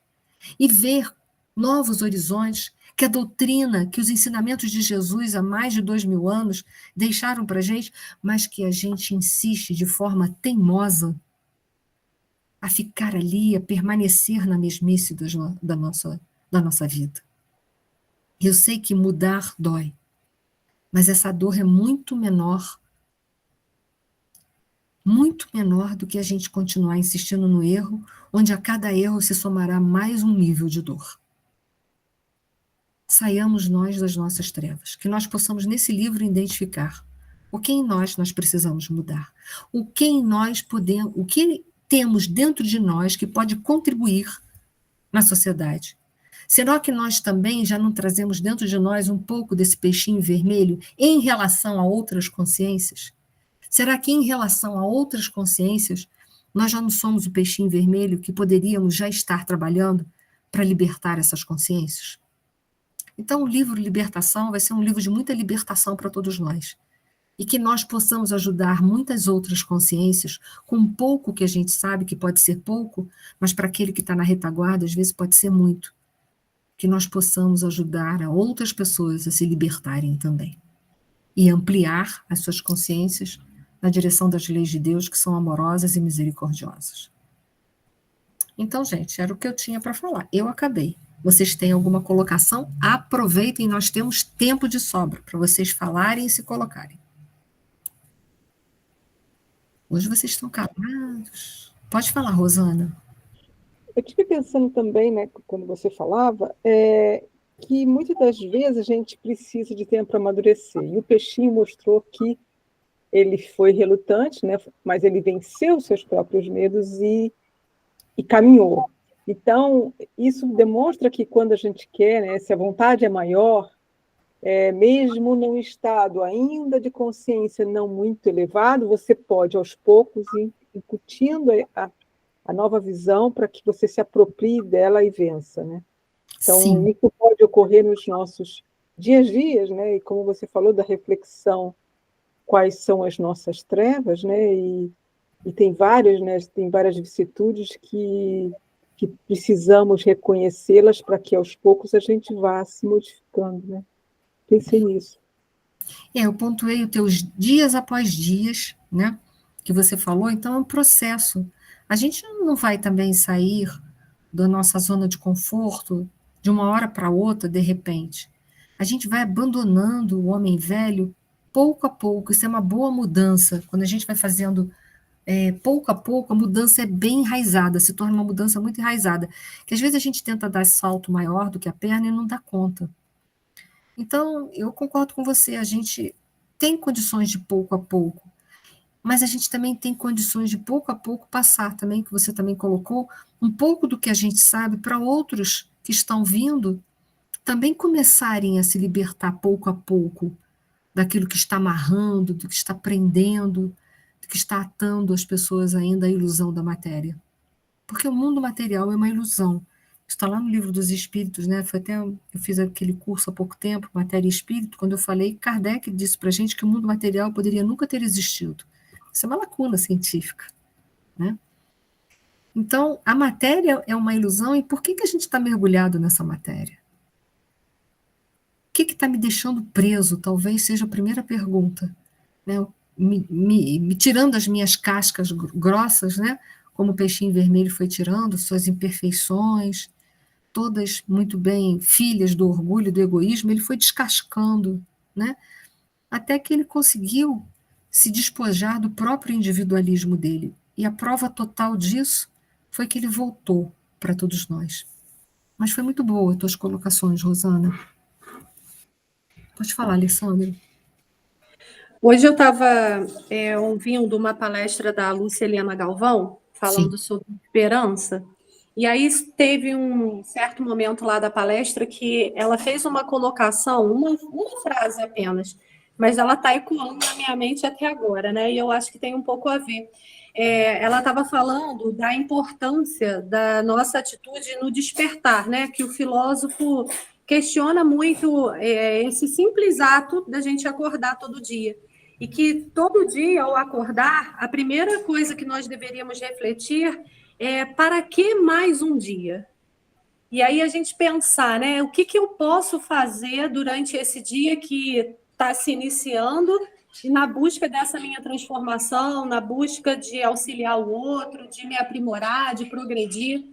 e ver novos horizontes que a doutrina, que os ensinamentos de Jesus há mais de 2000 anos deixaram para a gente, mas que a gente insiste de forma teimosa a ficar ali, a permanecer na mesmice da nossa vida. Eu sei que mudar dói, mas essa dor é muito menor do que a gente continuar insistindo no erro, onde a cada erro se somará mais um nível de dor. Saiamos nós das nossas trevas, que nós possamos nesse livro identificar o que em nós precisamos mudar, o que em nós podemos, o que temos dentro de nós que pode contribuir na sociedade. Será que nós também já não trazemos dentro de nós um pouco desse peixinho vermelho em relação a outras consciências? Será que em relação a outras consciências nós já não somos o peixinho vermelho que poderíamos já estar trabalhando para libertar essas consciências? Então, o livro Libertação vai ser um livro de muita libertação para todos nós. E que nós possamos ajudar muitas outras consciências com pouco que a gente sabe que pode ser pouco, mas para aquele que está na retaguarda, às vezes pode ser muito. Que nós possamos ajudar a outras pessoas a se libertarem também. E ampliar as suas consciências na direção das leis de Deus, que são amorosas e misericordiosas. Então, gente, era o que eu tinha para falar. Eu acabei. Vocês têm alguma colocação? Aproveitem, nós temos tempo de sobra para vocês falarem e se colocarem. Hoje vocês estão calados. Pode falar, Rosana. Eu estive pensando também, né, quando você falava, que muitas das vezes a gente precisa de tempo para amadurecer. E o peixinho mostrou que ele foi relutante, né, mas ele venceu os seus próprios medos e caminhou. Então, isso demonstra que quando a gente quer, né, se a vontade é maior, mesmo num estado ainda de consciência não muito elevado, você pode, aos poucos, ir incutindo a nova visão para que você se aproprie dela e vença, né? Então, Sim. isso pode ocorrer nos nossos dias, né? E como você falou da reflexão, quais são as nossas trevas, né? E tem várias, né? Tem várias vicissitudes que precisamos reconhecê-las para que aos poucos a gente vá se modificando, né? Pensei nisso. Eu pontuei os teus dias após dias, né? Que você falou, então é um processo. A gente não vai também sair da nossa zona de conforto de uma hora para outra, de repente. A gente vai abandonando o homem velho pouco a pouco. Isso é uma boa mudança. Quando a gente vai fazendo pouco a pouco, a mudança é bem enraizada, se torna uma mudança muito enraizada. Que às vezes a gente tenta dar salto maior do que a perna e não dá conta. Então, eu concordo com você, a gente tem condições de pouco a pouco, mas a gente também tem condições de pouco a pouco passar também, que você também colocou, um pouco do que a gente sabe para outros que estão vindo também começarem a se libertar pouco a pouco daquilo que está amarrando, do que está prendendo, do que está atando as pessoas ainda à ilusão da matéria. Porque o mundo material é uma ilusão. Está lá no Livro dos Espíritos, né? Eu fiz aquele curso há pouco tempo, Matéria e Espírito, quando eu falei, Kardec disse para a gente que o mundo material poderia nunca ter existido. Isso é uma lacuna científica, né? Então, a matéria é uma ilusão, e por que a gente está mergulhado nessa matéria? O que está me deixando preso? Talvez seja a primeira pergunta, né? Me tirando as minhas cascas grossas, né? Como o peixinho vermelho foi tirando, suas imperfeições, todas muito bem filhas do orgulho e do egoísmo, ele foi descascando, né? Até que ele conseguiu se despojar do próprio individualismo dele. E a prova total disso foi que ele voltou para todos nós. Mas foi muito boa as tuas colocações, Rosana. Pode falar, Alessandra. Hoje eu estava ouvindo uma palestra da Lúcia Helena Galvão, falando sobre esperança, e aí teve um certo momento lá da palestra que ela fez uma colocação, uma frase apenas, mas ela está ecoando na minha mente até agora, né? E eu acho que tem um pouco a ver. Ela estava falando da importância da nossa atitude no despertar, né? Que o filósofo questiona muito esse simples ato da gente acordar todo dia. E que todo dia, ao acordar, a primeira coisa que nós deveríamos refletir é para que mais um dia? E aí a gente pensar, né? O que eu posso fazer durante esse dia que está se iniciando e na busca dessa minha transformação, na busca de auxiliar o outro, de me aprimorar, de progredir.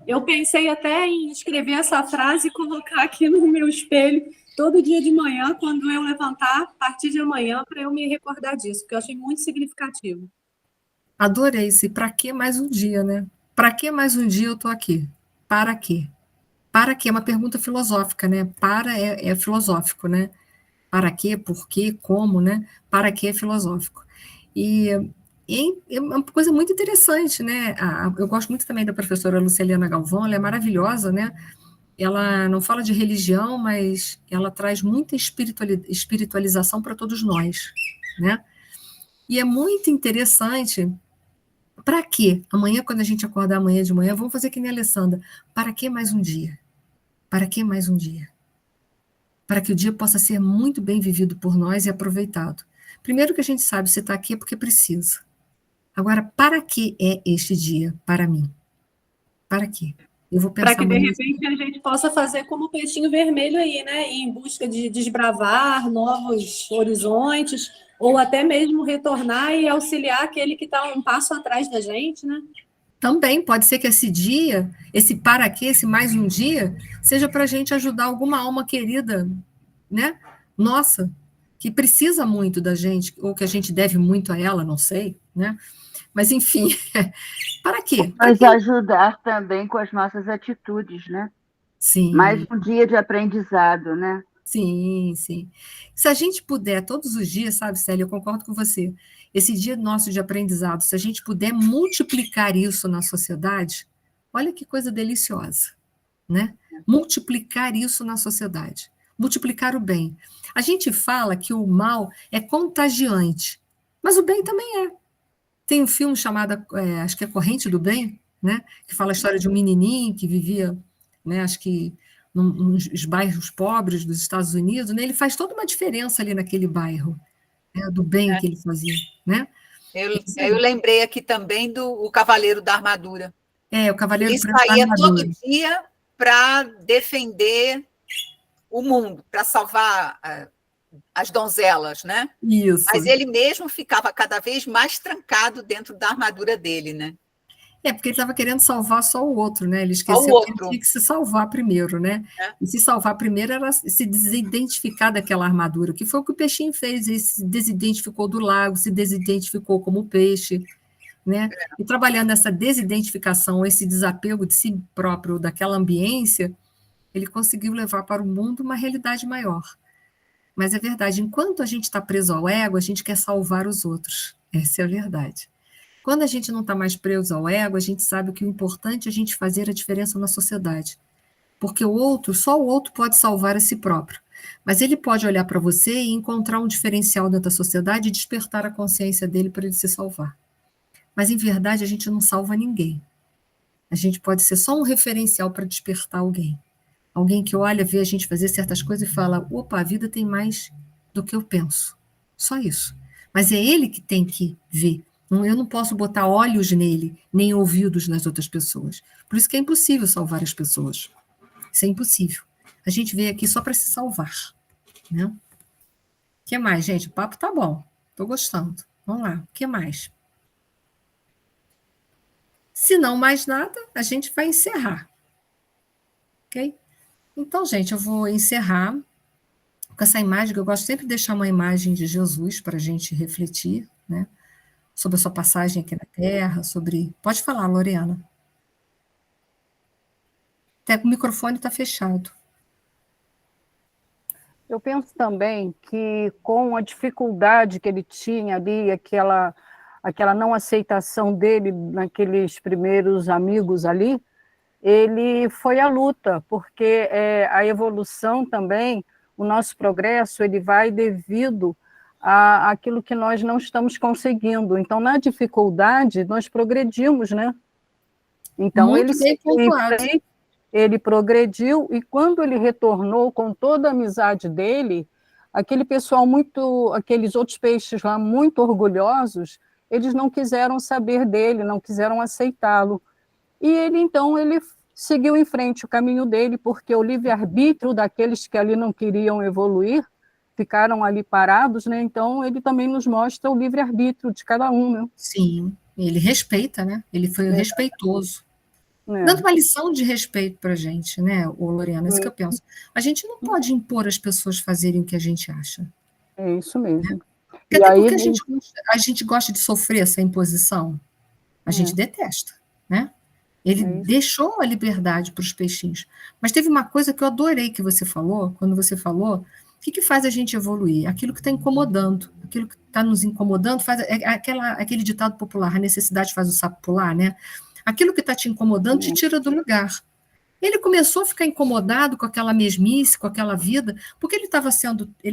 Eu pensei até em escrever essa frase e colocar aqui no meu espelho todo dia de manhã, quando eu levantar, a partir de amanhã, para eu me recordar disso, porque eu achei muito significativo. Adorei esse para que mais um dia, né? Para que mais um dia eu estou aqui? Para quê? Para quê? É uma pergunta filosófica, né? Para é filosófico, né? Para quê, por quê, como, né? Para quê é filosófico. E é uma coisa muito interessante, né? Eu gosto muito também da professora Luceliana Galvão, ela é maravilhosa, né? Ela não fala de religião, mas ela traz muita espiritualização para todos nós, né? E é muito interessante. Para quê? Amanhã, quando a gente acordar amanhã de manhã, vamos fazer que nem a Alessandra. Para que mais um dia? Para que mais um dia? Para que o dia possa ser muito bem vivido por nós e aproveitado. Primeiro que a gente sabe, se está aqui é porque precisa. Agora, para que é este dia para mim? Para quê? Eu vou pensar para que, de amanhã. repente, a gente possa fazer como o peixinho vermelho aí, né? Ir em busca de desbravar novos horizontes, ou até mesmo retornar e auxiliar aquele que está um passo atrás da gente, né? Também pode ser que esse dia, esse para quê, esse mais um dia, seja para a gente ajudar alguma alma querida, né? Nossa, que precisa muito da gente, ou que a gente deve muito a ela, não sei, né? Mas, enfim, para quê? Mas ajudar também com as nossas atitudes, né? Sim. Mais um dia de aprendizado, né? Sim, sim. Se a gente puder, todos os dias, sabe, Célia, eu concordo com você, esse dia nosso de aprendizado, se a gente puder multiplicar isso na sociedade, olha que coisa deliciosa, né? Multiplicar isso na sociedade, multiplicar o bem. A gente fala que o mal é contagiante, mas o bem também é. Tem um filme chamado, acho que é Corrente do Bem, né? Que fala a história de um menininho que vivia, né, acho que nos bairros pobres dos Estados Unidos, né? Ele faz toda uma diferença ali naquele bairro, né, do bem que ele fazia, né? Eu lembrei aqui também do O Cavaleiro da Armadura. O Cavaleiro Ele Preto da saía Armadura. todo dia para defender o mundo, para salvar as donzelas, né? Isso. Mas ele mesmo ficava cada vez mais trancado dentro da armadura dele, né? Porque ele estava querendo salvar só o outro, né? Ele esqueceu que ele tinha que se salvar primeiro, né? E se salvar primeiro era se desidentificar daquela armadura, que foi o que o peixinho fez, ele se desidentificou do lago, se desidentificou como peixe, né? E trabalhando essa desidentificação, esse desapego de si próprio, daquela ambiência, ele conseguiu levar para o mundo uma realidade maior. Mas é verdade, enquanto a gente está preso ao ego, a gente quer salvar os outros. Essa é a verdade. Quando a gente não está mais preso ao ego, a gente sabe que o importante é a gente fazer a diferença na sociedade. Porque só o outro pode salvar a si próprio. Mas ele pode olhar para você e encontrar um diferencial dentro da sociedade e despertar a consciência dele para ele se salvar. Mas, em verdade, a gente não salva ninguém. A gente pode ser só um referencial para despertar alguém. Alguém que olha, vê a gente fazer certas coisas e fala, opa, a vida tem mais do que eu penso. Só isso. Mas é ele que tem que ver. Eu não posso botar olhos nele, nem ouvidos nas outras pessoas. Por isso que é impossível salvar as pessoas. Isso é impossível. A gente veio aqui só para se salvar. Né? O que mais, gente? O papo tá bom. Estou gostando. Vamos lá. O que mais? Se não mais nada, a gente vai encerrar. Ok? Então, gente, eu vou encerrar com essa imagem, que eu gosto sempre de deixar uma imagem de Jesus para a gente refletir, né? Sobre a sua passagem aqui na Terra, sobre... Pode falar, Lorena. Até o microfone está fechado. Eu penso também que, com a dificuldade que ele tinha ali, aquela não aceitação dele naqueles primeiros amigos ali, ele foi à luta, porque a evolução também, o nosso progresso, ele vai devido aquilo que nós não estamos conseguindo. Então, na dificuldade, nós progredimos, né? Então, Muito ele bem seguiu em pontuado. frente, ele progrediu, e quando ele retornou com toda a amizade dele, aquele pessoal aqueles outros peixes lá muito orgulhosos, eles não quiseram saber dele, não quiseram aceitá-lo. E então, ele seguiu em frente o caminho dele, porque o livre-arbítrio daqueles que ali não queriam evoluir, ficaram ali parados, né? Então, ele também nos mostra o livre-arbítrio de cada um, né? Sim, ele respeita, né? Ele foi respeitoso. Dando uma lição de respeito para a gente, né, Lorena? É isso que eu penso. A gente não pode impor às pessoas fazerem o que a gente acha. É isso mesmo. Porque até porque a gente gosta de sofrer essa imposição. A gente detesta, né? Ele deixou a liberdade para os peixinhos. Mas teve uma coisa que eu adorei que você falou, quando você falou, o que faz a gente evoluir? Aquilo que está incomodando, aquilo que está nos incomodando, aquele ditado popular, a necessidade faz o sapo pular, né? Aquilo que está te incomodando te tira do lugar. Ele começou a ficar incomodado com aquela mesmice, com aquela vida, porque ele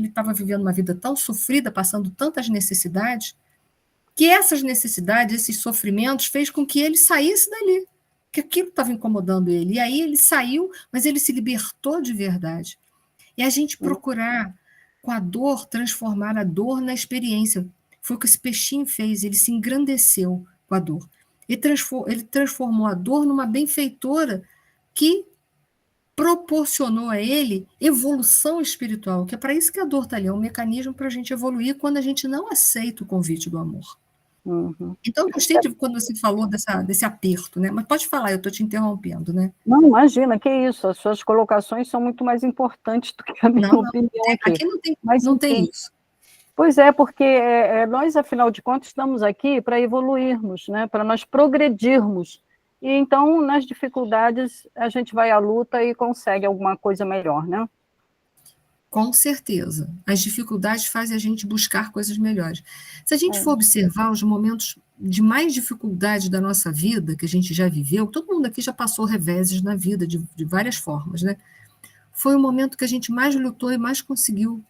estava vivendo uma vida tão sofrida, passando tantas necessidades, que essas necessidades, esses sofrimentos, fez com que ele saísse dali, que aquilo estava incomodando ele. E aí ele saiu, mas ele se libertou de verdade. E a gente procurar, com a dor, transformar a dor na experiência. Foi o que esse peixinho fez, ele se engrandeceu com a dor. Ele transformou a dor numa benfeitora que proporcionou a ele evolução espiritual, que é para isso que a dor está ali, é um mecanismo para a gente evoluir quando a gente não aceita o convite do amor. Então, eu gostei de quando você falou desse aperto, né? Mas pode falar, eu estou te interrompendo, né? Não, imagina, que isso, as suas colocações são muito mais importantes do que a minha opinião aqui. Aqui não tem isso. Pois é, porque nós, afinal de contas, estamos aqui para evoluirmos, né? Para nós progredirmos. E então, nas dificuldades, a gente vai à luta e consegue alguma coisa melhor, né? Com certeza. As dificuldades fazem a gente buscar coisas melhores. Se a gente for observar os momentos de mais dificuldade da nossa vida, que a gente já viveu, todo mundo aqui já passou reveses na vida de várias formas, né? Foi o momento que a gente mais lutou e mais conseguiu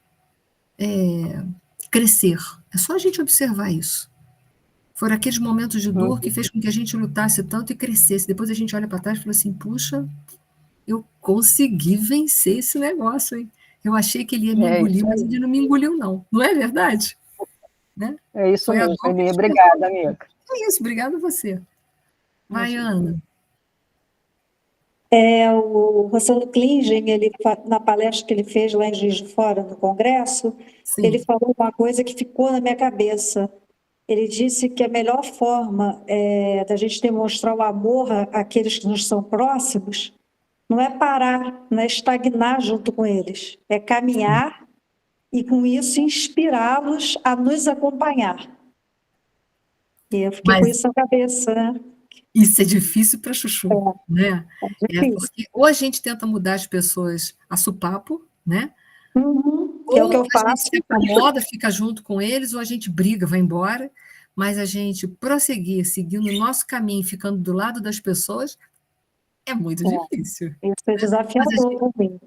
crescer. É só a gente observar isso. Foram aqueles momentos de dor que fez com que a gente lutasse tanto e crescesse. Depois a gente olha para trás e fala assim, puxa, eu consegui vencer esse negócio, hein? Eu achei que ele ia me engolir, mas ele não me engoliu, não. Não é verdade? Né? É isso mesmo, Eli. Obrigada, amiga. É isso, obrigada a você. Vai, Ana. O Rossello Klingen, na palestra que ele fez lá em Juiz de Fora, no Congresso, ele falou uma coisa que ficou na minha cabeça. Ele disse que a melhor forma da gente demonstrar o amor àqueles que nos são próximos não é parar, não é estagnar junto com eles, é caminhar e, com isso, inspirá-los a nos acompanhar. E eu fiquei com isso na cabeça, né? Isso é difícil para chuchu, né? Porque ou a gente tenta mudar as pessoas a supapo, né? Que é o que eu faço. A gente se acomoda, fica junto com eles, ou a gente briga, vai embora, mas a gente prosseguir, seguindo o nosso caminho, ficando do lado das pessoas, é muito difícil. Isso é desafiador para mim.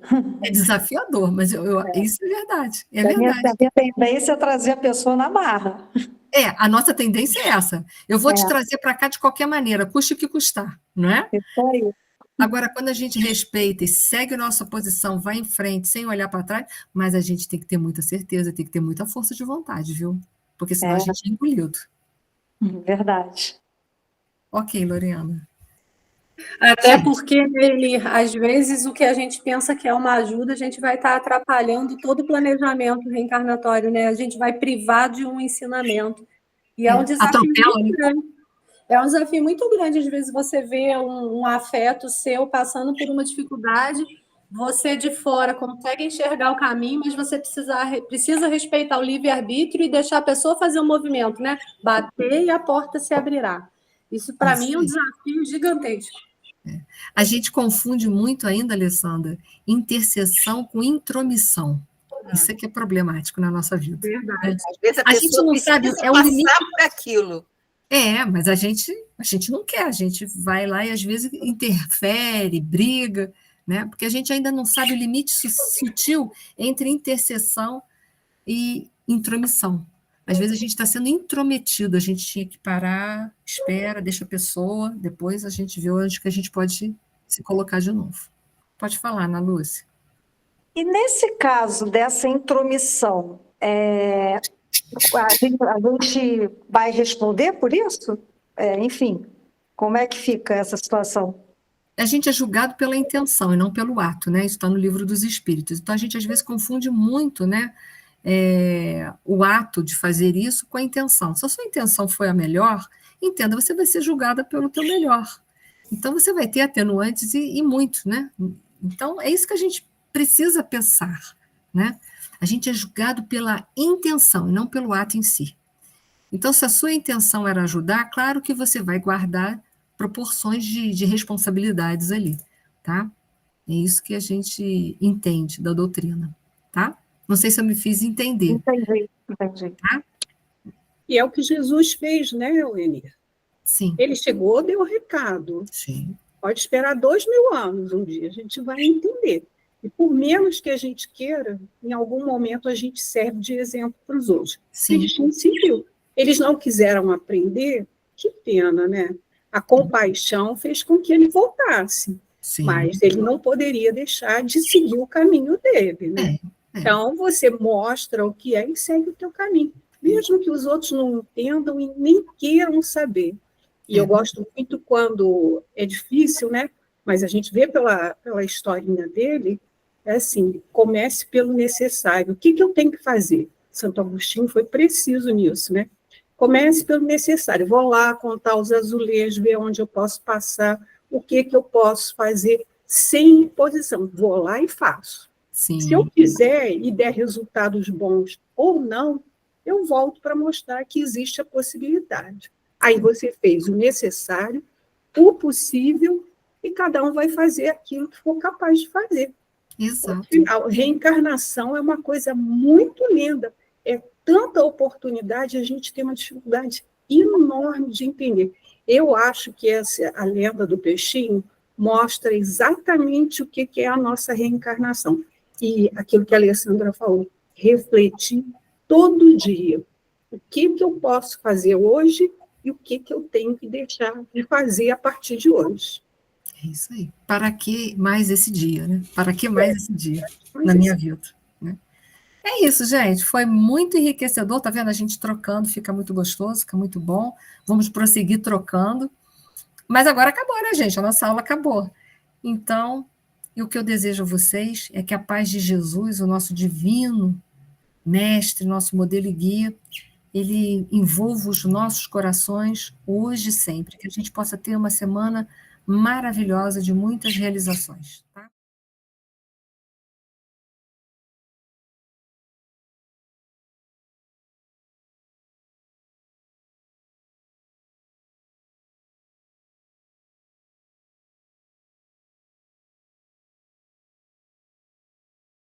É desafiador, mas isso é verdade. É verdade. A minha tendência é trazer a pessoa na marra. A nossa tendência é essa. Eu vou te trazer para cá de qualquer maneira, custe o que custar, não é? Isso aí. Agora, quando a gente respeita e segue a nossa posição, vai em frente, sem olhar para trás, mas a gente tem que ter muita certeza, tem que ter muita força de vontade, viu? Porque senão a gente é engolido. Verdade. Ok, Loriana. Até porque, ele, às vezes, o que a gente pensa que é uma ajuda, a gente vai estar atrapalhando todo o planejamento reencarnatório, né? A gente vai privar de um ensinamento. E é um desafio muito grande. É um desafio muito grande, às vezes, você vê um afeto seu passando por uma dificuldade, você de fora consegue enxergar o caminho, mas você precisa respeitar o livre-arbítrio e deixar a pessoa fazer o movimento, né? Bater e a porta se abrirá. Isso, para mim, é um desafio gigantesco. A gente confunde muito ainda, Alessandra, intercessão com intromissão. Isso é que é problemático na nossa vida. Verdade. Às vezes a gente não sabe o limite por aquilo. Mas a gente não quer, a gente vai lá e às vezes interfere, briga, né? Porque a gente ainda não sabe o limite sutil entre intercessão e intromissão. Às vezes a gente está sendo intrometido, a gente tinha que parar, espera, deixa a pessoa, depois a gente vê onde que a gente pode se colocar de novo. Pode falar, Ana Lúcia. E nesse caso dessa intromissão, a gente vai responder por isso? Enfim, como é que fica essa situação? A gente é julgado pela intenção e não pelo ato, né? Isso está no Livro dos Espíritos. Então a gente às vezes confunde muito, né? O ato de fazer isso com a intenção. Se a sua intenção foi a melhor, entenda, você vai ser julgada pelo teu melhor. Então você vai ter atenuantes e muito, né? Então é isso que a gente precisa pensar, né? A gente é julgado pela intenção e não pelo ato em si. Então, se a sua intenção era ajudar, claro que você vai guardar proporções de responsabilidades ali, tá? É isso que a gente entende da doutrina, tá? Não sei se eu me fiz entender. Entendi. Tá? E é o que Jesus fez, né, Eugênia? Sim. Ele chegou, deu o recado. Sim. Pode esperar 2000 anos um dia, a gente vai entender. E por menos que a gente queira, em algum momento a gente serve de exemplo para os outros. Sim. Eles não seguiu. Eles não quiseram aprender, que pena, né? A compaixão fez com que ele voltasse. Sim. Mas ele não poderia deixar de seguir o caminho dele, né? Então, você mostra o que é e segue o teu caminho. Mesmo que os outros não entendam e nem queiram saber. E eu gosto muito quando é difícil, né? Mas a gente vê pela historinha dele, é assim, comece pelo necessário. O que eu tenho que fazer? Santo Agostinho foi preciso nisso, né? Comece pelo necessário. Vou lá contar os azulejos, ver onde eu posso passar, o que eu posso fazer sem imposição. Vou lá e faço. Sim. Se eu fizer e der resultados bons ou não, eu volto para mostrar que existe a possibilidade. Aí você fez o necessário, o possível, e cada um vai fazer aquilo que for capaz de fazer. Exato. Afinal, reencarnação é uma coisa muito linda. É tanta oportunidade, a gente tem uma dificuldade enorme de entender. Eu acho que a lenda do peixinho mostra exatamente o que é a nossa reencarnação. E aquilo que a Alessandra falou, refletir todo dia. O que eu posso fazer hoje e o que eu tenho que deixar de fazer a partir de hoje. É isso aí. Para que mais esse dia, né? Para que mais esse dia na minha vida, né? É isso, gente. Foi muito enriquecedor, tá vendo? A gente trocando, fica muito gostoso, fica muito bom. Vamos prosseguir trocando. Mas agora acabou, né, gente? A nossa aula acabou. Então, e o que eu desejo a vocês é que a paz de Jesus, o nosso divino mestre, nosso modelo e guia, ele envolva os nossos corações hoje e sempre, que a gente possa ter uma semana maravilhosa de muitas realizações, tá?